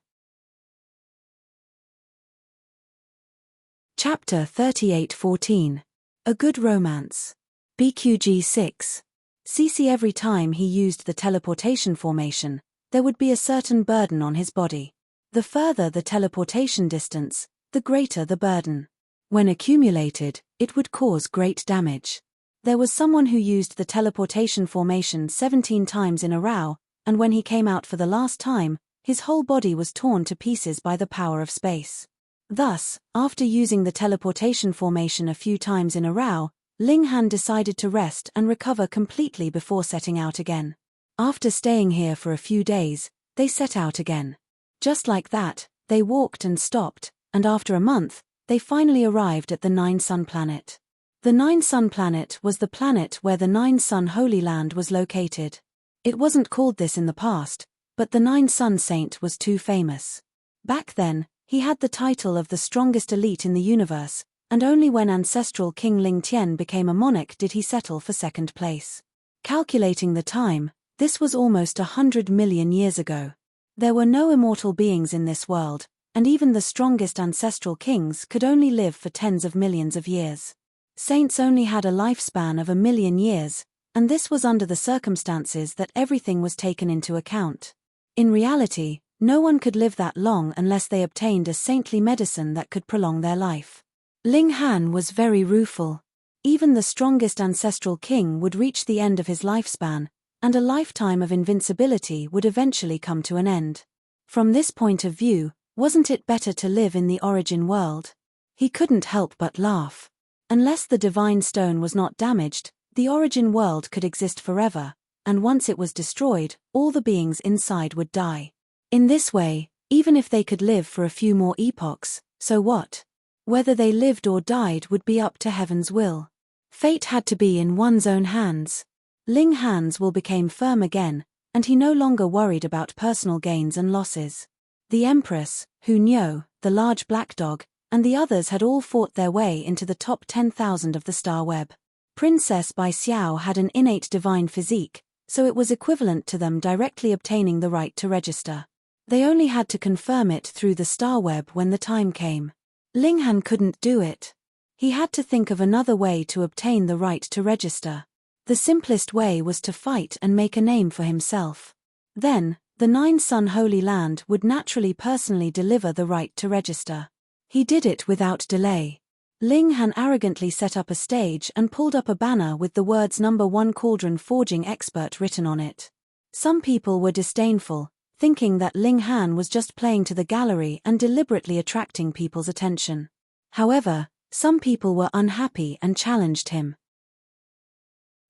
Chapter 38:14. A Good Romance. BQG 6. CC. Every time he used the teleportation formation, there would be a certain burden on his body. The further the teleportation distance, the greater the burden. When accumulated, it would cause great damage. There was someone who used the teleportation formation 17 times in a row, and when he came out for the last time, his whole body was torn to pieces by the power of space. Thus, after using the teleportation formation a few times in a row, Ling Han decided to rest and recover completely before setting out again. After staying here for a few days, they set out again. Just like that, they walked and stopped, and after a month, they finally arrived at the Nine Sun planet. The Nine Sun planet was the planet where the Nine Sun Holy Land was located. It wasn't called this in the past, but the Nine Sun Saint was too famous. Back then, he had the title of the strongest elite in the universe, and only when ancestral King Ling Tian became a monarch did he settle for second place. Calculating the time, this was almost 100 million years ago. There were no immortal beings in this world, and even the strongest ancestral kings could only live for tens of millions of years. Saints only had a lifespan of 1,000,000 years, and this was under the circumstances that everything was taken into account. In reality, no one could live that long unless they obtained a saintly medicine that could prolong their life. Ling Han was very rueful. Even the strongest ancestral king would reach the end of his lifespan, and a lifetime of invincibility would eventually come to an end. From this point of view, wasn't it better to live in the origin world? He couldn't help but laugh. Unless the divine stone was not damaged, the origin world could exist forever, and once it was destroyed, all the beings inside would die. In this way, even if they could live for a few more epochs, so what? Whether they lived or died would be up to heaven's will. Fate had to be in one's own hands. Ling Han's will became firm again, and he no longer worried about personal gains and losses. The Empress, Hunyo, the large black dog, and the others had all fought their way into the top 10,000 of the star web. Princess Bai Xiao had an innate divine physique, so it was equivalent to them directly obtaining the right to register. They only had to confirm it through the star web when the time came. Ling Han couldn't do it. He had to think of another way to obtain the right to register. The simplest way was to fight and make a name for himself. Then, the Nine-Sun Holy Land would naturally personally deliver the right to register. He did it without delay. Ling Han arrogantly set up a stage and pulled up a banner with the words "Number 1 Cauldron Forging Expert" written on it. Some people were disdainful, thinking that Ling Han was just playing to the gallery and deliberately attracting people's attention. However, some people were unhappy and challenged him.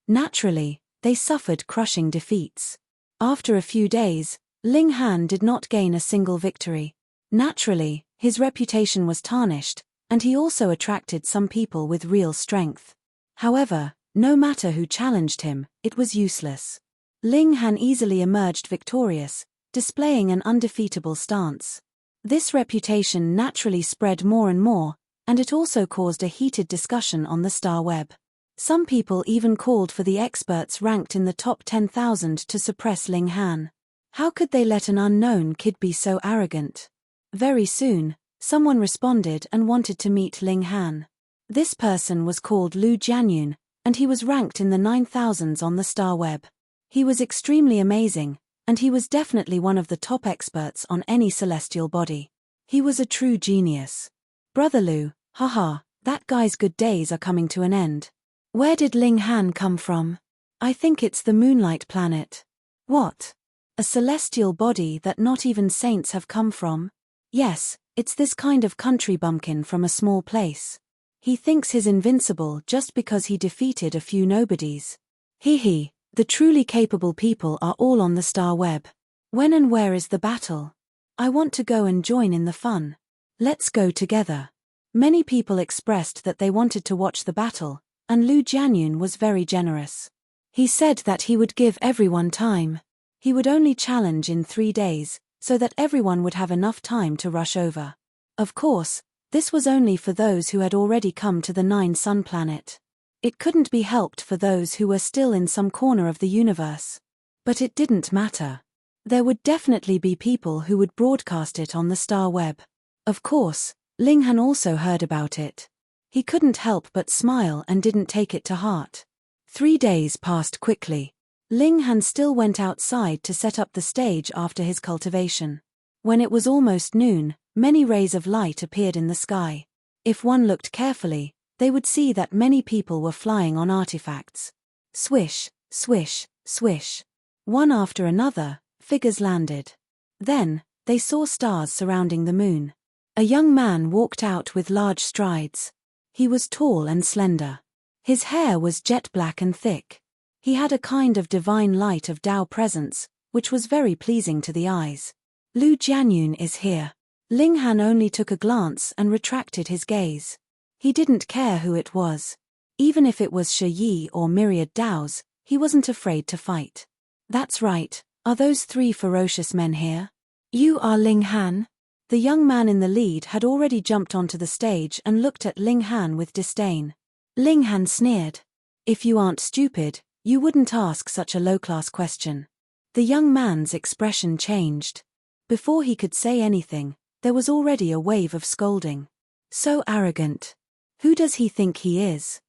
Naturally, they suffered crushing defeats. After a few days, Ling Han did not gain a single victory. Naturally, his reputation was tarnished, and he also attracted some people with real strength. However, no matter who challenged him, it was useless. Ling Han easily emerged victorious, displaying an undefeatable stance. This reputation naturally spread more and more, and it also caused a heated discussion on the star web. Some people even called for the experts ranked in the top 10,000 to suppress Ling Han. How could they let an unknown kid be so arrogant? Very soon, someone responded and wanted to meet Ling Han. This person was called Lu Jianyun, and he was ranked in the 9,000s on the star web. He was extremely amazing, and he was definitely one of the top experts on any celestial body. He was a true genius. Brother Lu, haha, that guy's good days are coming to an end. Where did Ling Han come from? I think it's the Moonlight Planet. What? A celestial body that not even saints have come from? Yes, it's this kind of country bumpkin from a small place. He thinks he's invincible just because he defeated a few nobodies. Hee, the truly capable people are all on the star web. When and where is the battle? I want to go and join in the fun. Let's go together. Many people expressed that they wanted to watch the battle, and Lu Jianyun was very generous. He said that he would give everyone time. He would only challenge in 3 days, so that everyone would have enough time to rush over. Of course, this was only for those who had already come to the Nine-Sun Planet. It couldn't be helped for those who were still in some corner of the universe. But it didn't matter. There would definitely be people who would broadcast it on the star web. Of course, Ling Han also heard about it. He couldn't help but smile and didn't take it to heart. 3 days passed quickly. Ling Han still went outside to set up the stage after his cultivation. When it was almost noon, many rays of light appeared in the sky. If one looked carefully, they would see that many people were flying on artifacts. Swish, swish, swish. One after another, figures landed. Then, they saw stars surrounding the moon. A young man walked out with large strides. He was tall and slender. His hair was jet black and thick. He had a kind of divine light of Tao presence, which was very pleasing to the eyes. Lu Jianyun is here. Ling Han only took a glance and retracted his gaze. He didn't care who it was. Even if it was Shi Yi or myriad Daos, he wasn't afraid to fight. That's right, are those 3 ferocious men here? You are Ling Han? The young man in the lead had already jumped onto the stage and looked at Ling Han with disdain. Ling Han sneered. If you aren't stupid, you wouldn't ask such a low-class question. The young man's expression changed. Before he could say anything, there was already a wave of scolding. So arrogant. Who does he think he is?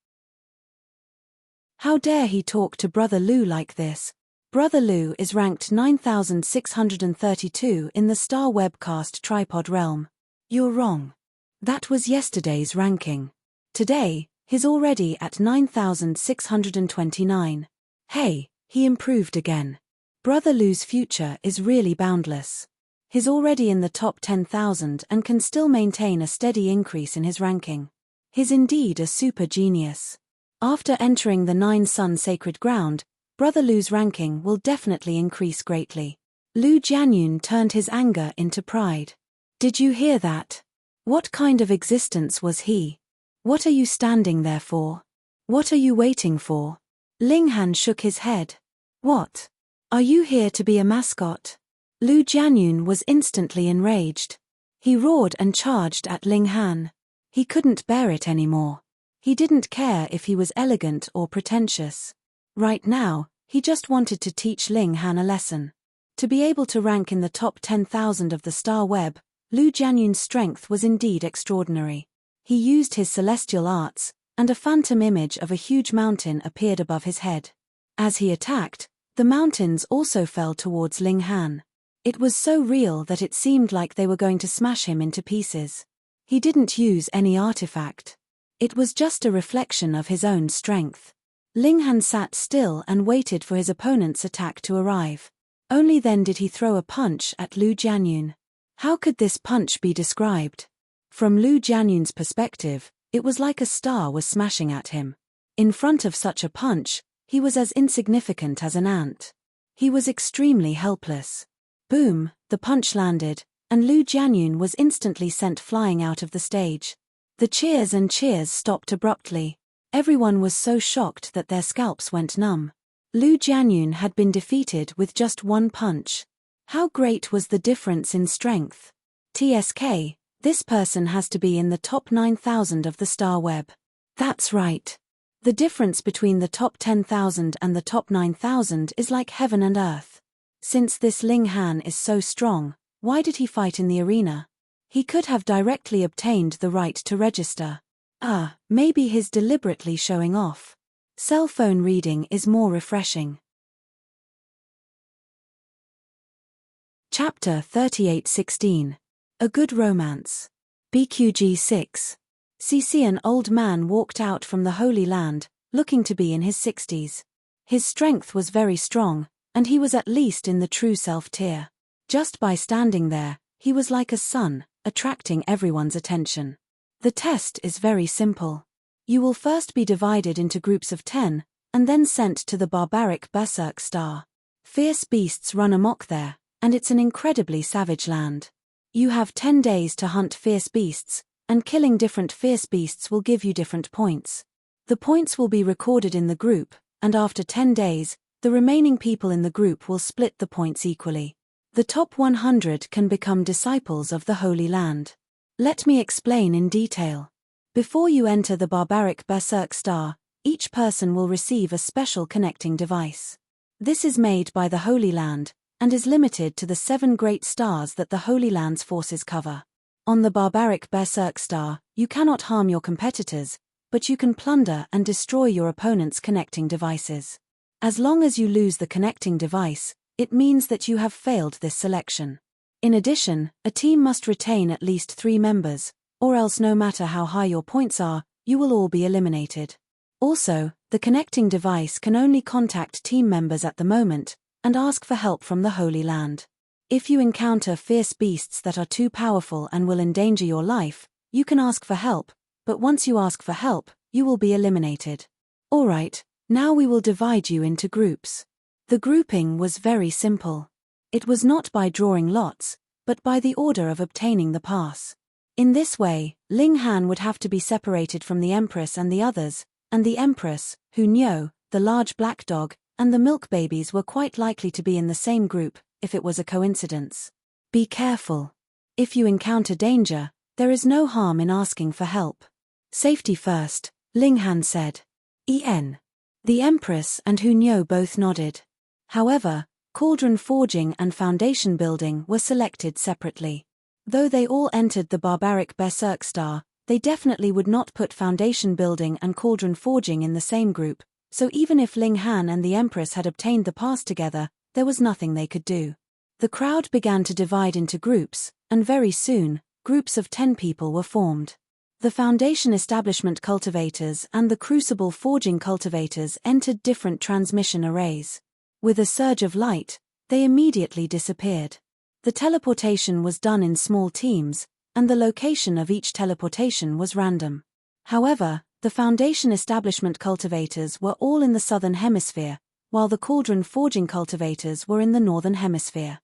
How dare he talk to Brother Lu like this? Brother Lu is ranked 9632 in the Star Webcast Tripod realm. You're wrong. That was yesterday's ranking. Today, he's already at 9629. Hey, he improved again. Brother Lu's future is really boundless. He's already in the top 10,000 and can still maintain a steady increase in his ranking. He's indeed a super genius. After entering the Nine-Sun Sacred Ground, Brother Lu's ranking will definitely increase greatly. Lu Jianyun turned his anger into pride. Did you hear that? What kind of existence was he? What are you standing there for? What are you waiting for? Ling Han shook his head. What? Are you here to be a mascot? Lu Jianyun was instantly enraged. He roared and charged at Ling Han. He couldn't bear it anymore. He didn't care if he was elegant or pretentious. Right now, he just wanted to teach Ling Han a lesson. To be able to rank in the top 10,000 of the star web, Lu Jianyun's strength was indeed extraordinary. He used his celestial arts, and a phantom image of a huge mountain appeared above his head. As he attacked, the mountains also fell towards Ling Han. It was so real that it seemed like they were going to smash him into pieces. He didn't use any artifact. It was just a reflection of his own strength. Ling Han sat still and waited for his opponent's attack to arrive. Only then did he throw a punch at Lu Jianyun. How could this punch be described? From Lu Jianyun's perspective, it was like a star was smashing at him. In front of such a punch, he was as insignificant as an ant. He was extremely helpless. Boom, the punch landed, and Lu Jianyun was instantly sent flying out of the stage. The cheers and cheers stopped abruptly. Everyone was so shocked that their scalps went numb. Lu Jianyun had been defeated with just one punch. How great was the difference in strength? TSK, this person has to be in the top 9,000 of the star web. That's right. The difference between the top 10,000 and the top 9,000 is like heaven and earth. Since this Ling Han is so strong, why did he fight in the arena? He could have directly obtained the right to register. Maybe he's deliberately showing off. Cell phone reading is more refreshing. Chapter 38:16. A Good Romance. BQG 6. CC. An old man walked out from the Holy Land, looking to be in his 60s. His strength was very strong, and he was at least in the true self tier. Just by standing there, he was like a sun, attracting everyone's attention. The test is very simple. You will first be divided into groups of 10, and then sent to the barbaric Berserk Star. Fierce beasts run amok there, and it's an incredibly savage land. You have 10 days to hunt fierce beasts, and killing different fierce beasts will give you different points. The points will be recorded in the group, and after 10 days, the remaining people in the group will split the points equally. The top 100 can become disciples of the Holy Land. Let me explain in detail. Before you enter the barbaric Berserk Star, each person will receive a special connecting device. This is made by the Holy Land, and is limited to the 7 great stars that the Holy Land's forces cover. On the barbaric Berserk Star, you cannot harm your competitors, but you can plunder and destroy your opponent's connecting devices. As long as you lose the connecting device, it means that you have failed this selection. In addition, a team must retain at least 3 members, or else no matter how high your points are, you will all be eliminated. Also, the connecting device can only contact team members at the moment, and ask for help from the Holy Land. If you encounter fierce beasts that are too powerful and will endanger your life, you can ask for help, but once you ask for help, you will be eliminated. Alright, now we will divide you into groups. The grouping was very simple. It was not by drawing lots, but by the order of obtaining the pass. In this way, Ling Han would have to be separated from the Empress and the others, and the Empress, Hu Niu, the large black dog, and the milk babies were quite likely to be in the same group, if it was a coincidence. Be careful. If you encounter danger, there is no harm in asking for help. Safety first, Ling Han said. The Empress and Hu Niu both nodded. However, Cauldron Forging and Foundation Building were selected separately. Though they all entered the barbaric Berserk Star, they definitely would not put Foundation Building and Cauldron Forging in the same group, so even if Ling Han and the Empress had obtained the pass together, there was nothing they could do. The crowd began to divide into groups, and very soon, groups of 10 people were formed. The Foundation Establishment Cultivators and the Crucible Forging Cultivators entered different transmission arrays. With a surge of light, they immediately disappeared. The teleportation was done in small teams, and the location of each teleportation was random. However, the Foundation Establishment Cultivators were all in the southern hemisphere, while the Cauldron Forging Cultivators were in the northern hemisphere.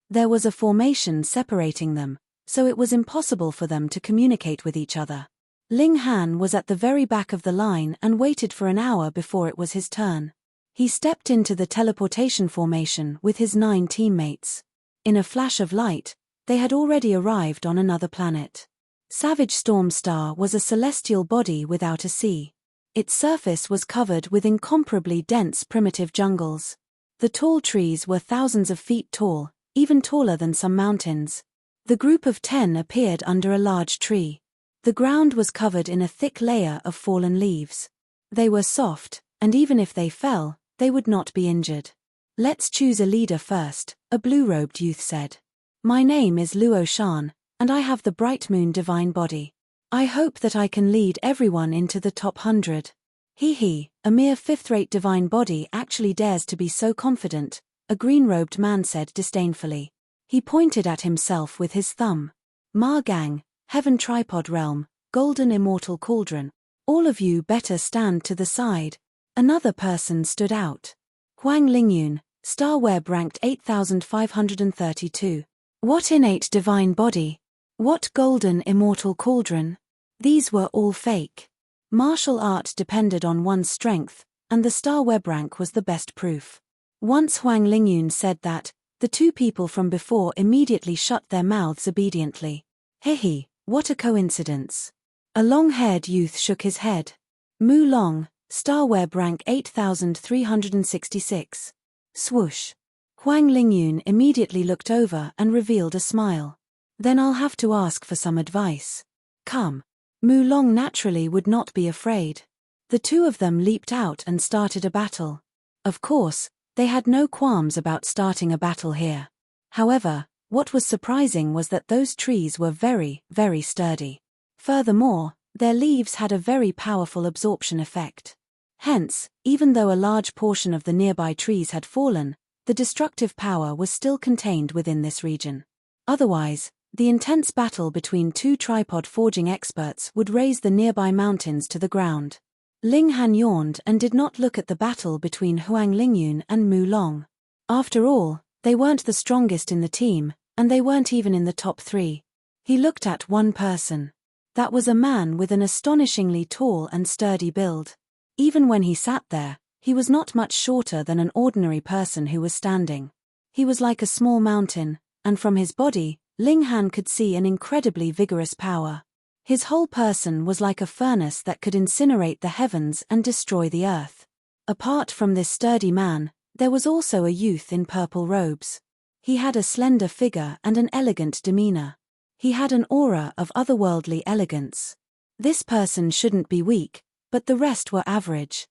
There was a formation separating them, so it was impossible for them to communicate with each other. Ling Han was at the very back of the line and waited for an hour before it was his turn. He stepped into the teleportation formation with his 9 teammates. In a flash of light, they had already arrived on another planet. Savage Storm Star was a celestial body without a sea. Its surface was covered with incomparably dense primitive jungles. The tall trees were thousands of feet tall, even taller than some mountains. The group of 10 appeared under a large tree. The ground was covered in a thick layer of fallen leaves. They were soft, and even if they fell, they would not be injured. "Let's choose a leader first," a blue-robed youth said. "My name is Luo Shan, and I have the Bright Moon divine body. I hope that I can lead everyone into the top 100. He, a mere fifth-rate divine body actually dares to be so confident," a green-robed man said disdainfully. He pointed at himself with his thumb. "Ma Gang, Heaven Tripod Realm, Golden Immortal Cauldron. All of you better stand to the side." Another person stood out. Huang Lingyun, Star Web ranked 8532. What innate divine body? What golden immortal cauldron? These were all fake. Martial art depended on one's strength, and the Star Web rank was the best proof. Once Huang Lingyun said that, the two people from before immediately shut their mouths obediently. Hehe, what a coincidence. A long-haired youth shook his head. Mu Long, Star Web rank 8366. Swoosh. Huang Lingyun immediately looked over and revealed a smile. Then I'll have to ask for some advice. Come. Mu Long naturally would not be afraid. The two of them leaped out and started a battle. Of course, they had no qualms about starting a battle here. However, what was surprising was that those trees were very, very sturdy. Furthermore, their leaves had a very powerful absorption effect. Hence, even though a large portion of the nearby trees had fallen, the destructive power was still contained within this region. Otherwise, the intense battle between two tripod forging experts would raise the nearby mountains to the ground. Ling Han yawned and did not look at the battle between Huang Lingyun and Mu Long. After all, they weren't the strongest in the team, and they weren't even in the top 3. He looked at one person. That was a man with an astonishingly tall and sturdy build. Even when he sat there, he was not much shorter than an ordinary person who was standing. He was like a small mountain, and from his body, Ling Han could see an incredibly vigorous power. His whole person was like a furnace that could incinerate the heavens and destroy the earth. Apart from this sturdy man, there was also a youth in purple robes. He had a slender figure and an elegant demeanor. He had an aura of otherworldly elegance. This person shouldn't be weak, but the rest were average.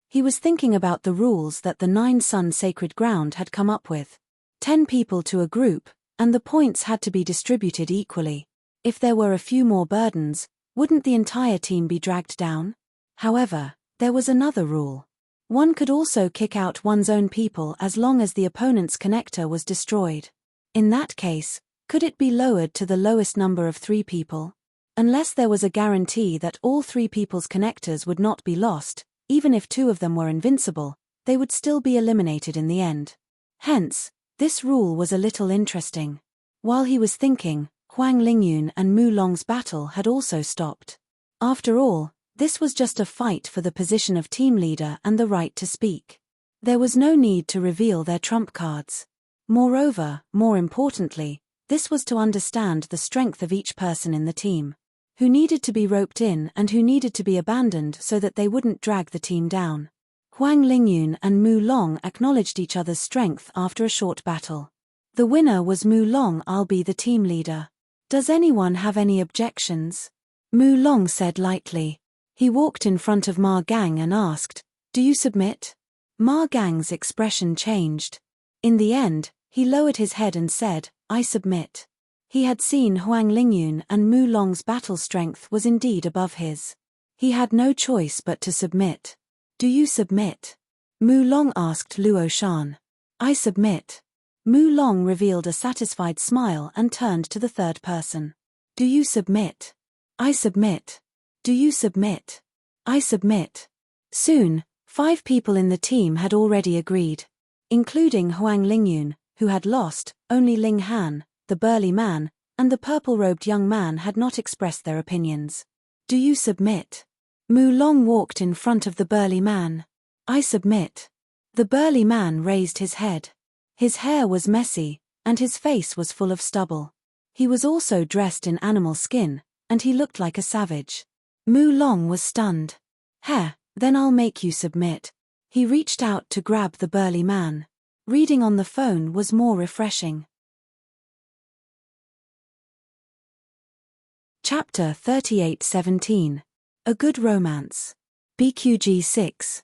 He was thinking about the rules that the 9-Sun Sacred Ground had come up with. 10 people to a group, and the points had to be distributed equally. If there were a few more burdens, wouldn't the entire team be dragged down? However, there was another rule. One could also kick out one's own people as long as the opponent's connector was destroyed. In that case, could it be lowered to the lowest number of 3 people? Unless there was a guarantee that all 3 people's connectors would not be lost, even if 2 of them were invincible, they would still be eliminated in the end. Hence, this rule was a little interesting. While he was thinking, Huang Lingyun and Mu Long's battle had also stopped. After all, this was just a fight for the position of team leader and the right to speak. There was no need to reveal their trump cards. Moreover, more importantly, this was to understand the strength of each person in the team. Who needed to be roped in and who needed to be abandoned so that they wouldn't drag the team down. Huang Lingyun and Mu Long acknowledged each other's strength after a short battle. The winner was Mu Long. I'll be the team leader. Does anyone have any objections? Mu Long said lightly. He walked in front of Ma Gang and asked, "Do you submit?" Ma Gang's expression changed. In the end, he lowered his head and said, "I submit." He had seen Huang Lingyun and Mu Long's battle strength was indeed above his. He had no choice but to submit. "Do you submit?" Mu Long asked Luo Shan. "I submit." Mu Long revealed a satisfied smile and turned to the third person. "Do you submit?" "I submit." "Do you submit?" "I submit." Soon, 5 people in the team had already agreed. Including Huang Lingyun, who had lost, only Ling Han, the burly man, and the purple-robed young man had not expressed their opinions. "Do you submit?" Mu Long walked in front of the burly man. "I submit." The burly man raised his head. His hair was messy, and his face was full of stubble. He was also dressed in animal skin, and he looked like a savage. Mu Long was stunned. "Heh, then I'll make you submit." He reached out to grab the burly man. Reading on the phone was more refreshing. Chapter 38:17. A Good Romance. BQG 6.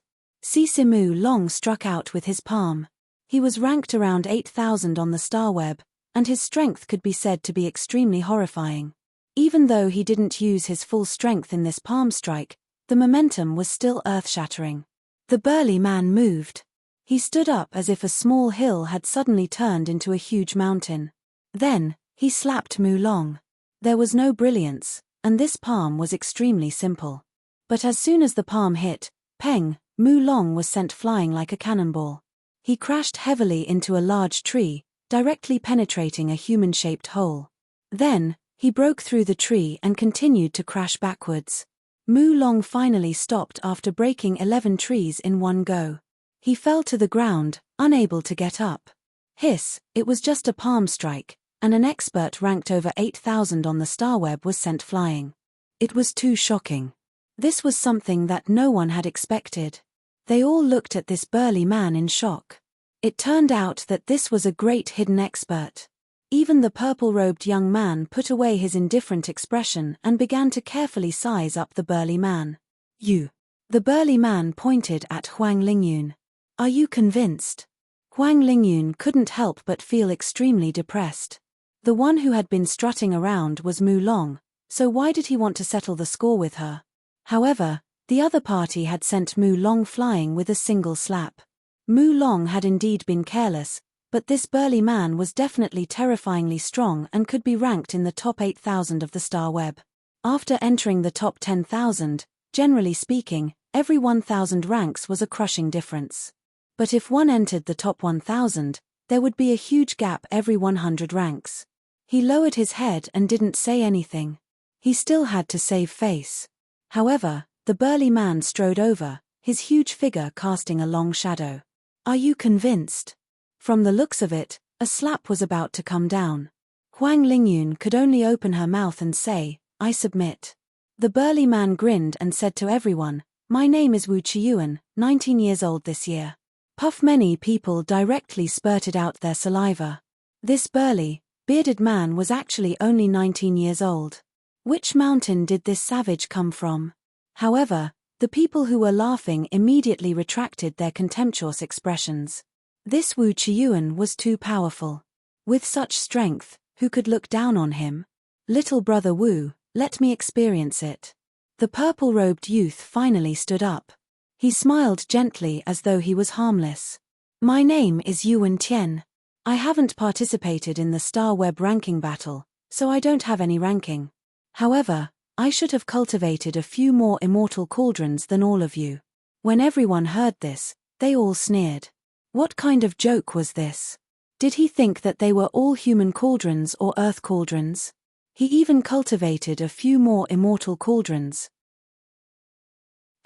Mu Long struck out with his palm. He was ranked around 8,000 on the star web, and his strength could be said to be extremely horrifying. Even though he didn't use his full strength in this palm strike, the momentum was still earth-shattering. The burly man moved. He stood up as if a small hill had suddenly turned into a huge mountain. Then, he slapped Mu Long. There was no brilliance, and this palm was extremely simple. But as soon as the palm hit, peng, Mu Long was sent flying like a cannonball. He crashed heavily into a large tree, directly penetrating a human-shaped hole. Then, he broke through the tree and continued to crash backwards. Mu Long finally stopped after breaking 11 trees in one go. He fell to the ground, unable to get up. Hiss, it was just a palm strike, and an expert ranked over 8,000 on the star web was sent flying. It was too shocking. This was something that no one had expected. They all looked at this burly man in shock. It turned out that this was a great hidden expert. Even the purple-robed young man put away his indifferent expression and began to carefully size up the burly man. "You." The burly man pointed at Huang Lingyun. "Are you convinced?" Huang Lingyun couldn't help but feel extremely depressed. The one who had been strutting around was Mu Long, so why did he want to settle the score with her? However, the other party had sent Mu Long flying with a single slap. Mu Long had indeed been careless, but this burly man was definitely terrifyingly strong and could be ranked in the top 8,000 of the star web. After entering the top 10,000, generally speaking, every 1,000 ranks was a crushing difference. But if one entered the top 1,000, there would be a huge gap every 100 ranks. He lowered his head and didn't say anything. He still had to save face. However, the burly man strode over, his huge figure casting a long shadow. "Are you convinced?" From the looks of it, a slap was about to come down. Huang Lingyun could only open her mouth and say, "I submit." The burly man grinned and said to everyone, "My name is Wu Chiyuan, 19 years old this year." Puff. Many people directly spurted out their saliva. This burly, bearded man was actually only 19 years old. Which mountain did this savage come from? However, the people who were laughing immediately retracted their contemptuous expressions. This Wu Chiyuan was too powerful. With such strength, who could look down on him? "Little brother Wu, let me experience it." The purple-robed youth finally stood up. He smiled gently as though he was harmless. "My name is Yuan Tian. I haven't participated in the Star Web ranking battle, so I don't have any ranking. However, I should have cultivated a few more immortal cauldrons than all of you." When everyone heard this, they all sneered. What kind of joke was this? Did he think that they were all human cauldrons or earth cauldrons? He even cultivated a few more immortal cauldrons.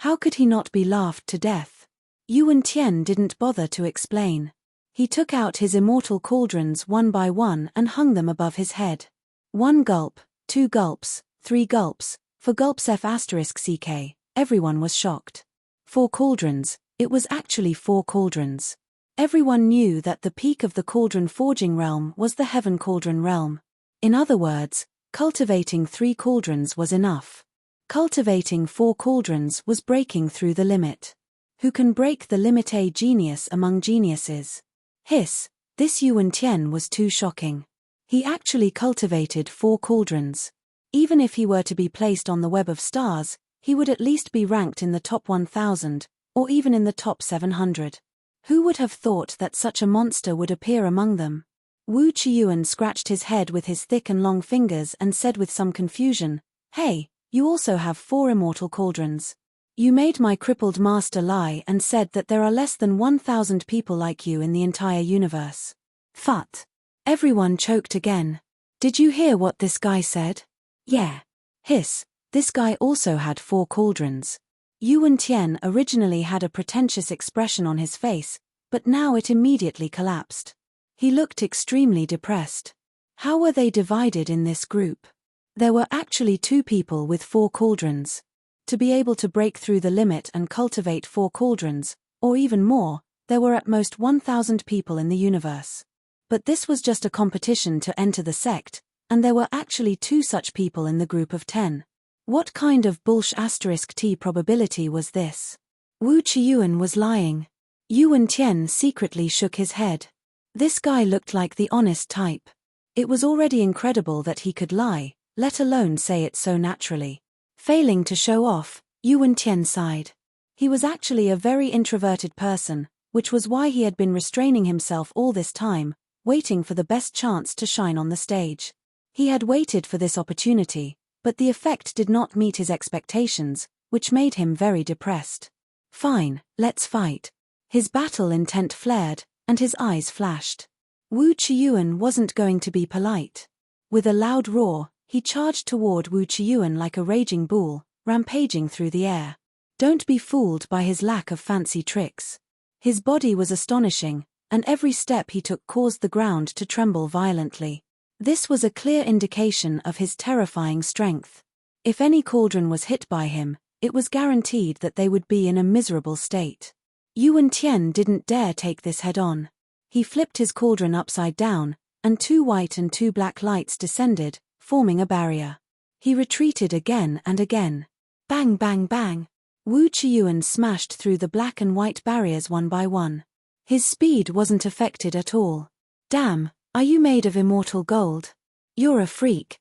How could he not be laughed to death? Yuan Tian didn't bother to explain. He took out his immortal cauldrons one by one and hung them above his head. 1 gulp, 2 gulps, 3 gulps, 4 gulps F***ck, everyone was shocked. 4 cauldrons, it was actually 4 cauldrons. Everyone knew that the peak of the cauldron forging realm was the heaven cauldron realm. In other words, cultivating 3 cauldrons was enough. Cultivating 4 cauldrons was breaking through the limit. Who can break the limit? A genius among geniuses. Hiss, this Yuan Tian was too shocking. He actually cultivated 4 cauldrons. Even if he were to be placed on the web of stars, he would at least be ranked in the top 1,000, or even in the top 700. Who would have thought that such a monster would appear among them? Wu Chiyuan scratched his head with his thick and long fingers and said with some confusion, "Hey, you also have 4 immortal cauldrons. You made my crippled master lie and said that there are less than 1,000 people like you in the entire universe." Phut. Everyone choked again. Did you hear what this guy said? Yeah. Hiss, this guy also had 4 cauldrons. Yuan Tian originally had a pretentious expression on his face, but now it immediately collapsed. He looked extremely depressed. How were they divided in this group? There were actually 2 people with 4 cauldrons. To be able to break through the limit and cultivate 4 cauldrons, or even more, there were at most 1,000 people in the universe. But this was just a competition to enter the sect, and there were actually 2 such people in the group of 10. What kind of *T probability was this? Wu Qiyuan was lying. Yuan Tian secretly shook his head. This guy looked like the honest type. It was already incredible that he could lie, let alone say it so naturally. Failing to show off, Yuan Tian sighed. He was actually a very introverted person, which was why he had been restraining himself all this time, waiting for the best chance to shine on the stage. He had waited for this opportunity, but the effect did not meet his expectations, which made him very depressed. Fine, let's fight. His battle intent flared, and his eyes flashed. Wu Qiyuan wasn't going to be polite. With a loud roar, he charged toward Wu Qiyuan like a raging bull, rampaging through the air. Don't be fooled by his lack of fancy tricks. His body was astonishing, and every step he took caused the ground to tremble violently. This was a clear indication of his terrifying strength. If any cauldron was hit by him, it was guaranteed that they would be in a miserable state. Yuan Tian didn't dare take this head-on. He flipped his cauldron upside down, and 2 white and 2 black lights descended, forming a barrier. He retreated again and again. Bang bang bang. Wu Qiyuan smashed through the black and white barriers one by one. His speed wasn't affected at all. Damn, are you made of immortal gold? You're a freak.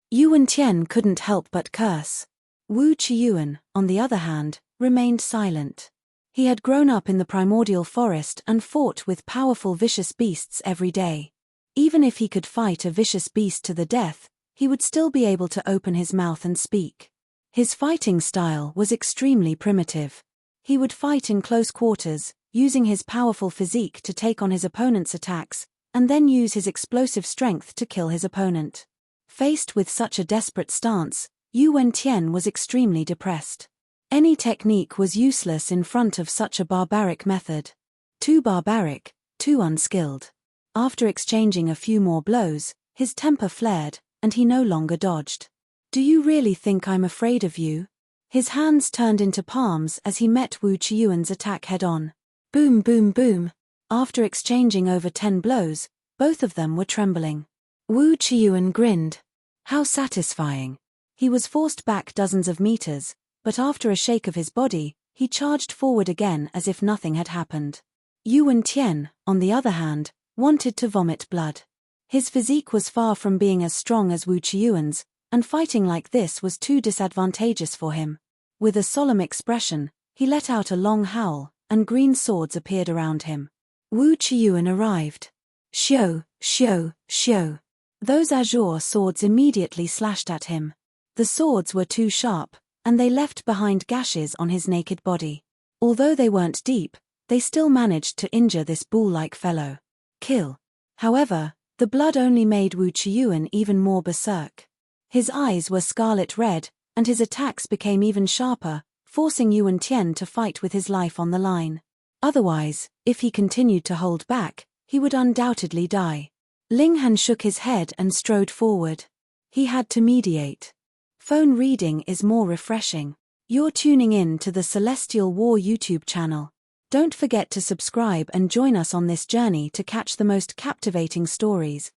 Yuan Tian couldn't help but curse. Wu Qiyuan, on the other hand, remained silent. He had grown up in the primordial forest and fought with powerful vicious beasts every day. Even if he could fight a vicious beast to the death, he would still be able to open his mouth and speak. His fighting style was extremely primitive. He would fight in close quarters, using his powerful physique to take on his opponent's attacks, and then use his explosive strength to kill his opponent. Faced with such a desperate stance, Yuan Tian was extremely depressed. Any technique was useless in front of such a barbaric method. Too barbaric, too unskilled. After exchanging a few more blows, his temper flared, and he no longer dodged. Do you really think I'm afraid of you? His hands turned into palms as he met Wu Qiyuan's attack head-on. Boom boom boom. After exchanging over 10 blows, both of them were trembling. Wu Qiyuan grinned. How satisfying. He was forced back dozens of meters, but after a shake of his body, he charged forward again as if nothing had happened. Yuan Tian, on the other hand, wanted to vomit blood. His physique was far from being as strong as Wu Qiyuan's, and fighting like this was too disadvantageous for him. With a solemn expression, he let out a long howl, and green swords appeared around him. Wu Qiyuan arrived. Xiao, xiao, xiao. Those azure swords immediately slashed at him. The swords were too sharp, and they left behind gashes on his naked body. Although they weren't deep, they still managed to injure this bull-like fellow. Kill. However, the blood only made Wu Qiyuan even more berserk. His eyes were scarlet red, and his attacks became even sharper, forcing Yuan Tian to fight with his life on the line. Otherwise, if he continued to hold back, he would undoubtedly die. Ling Han shook his head and strode forward. He had to mediate. Phone reading is more refreshing. You're tuning in to the Celestial War YouTube channel. Don't forget to subscribe and join us on this journey to catch the most captivating stories.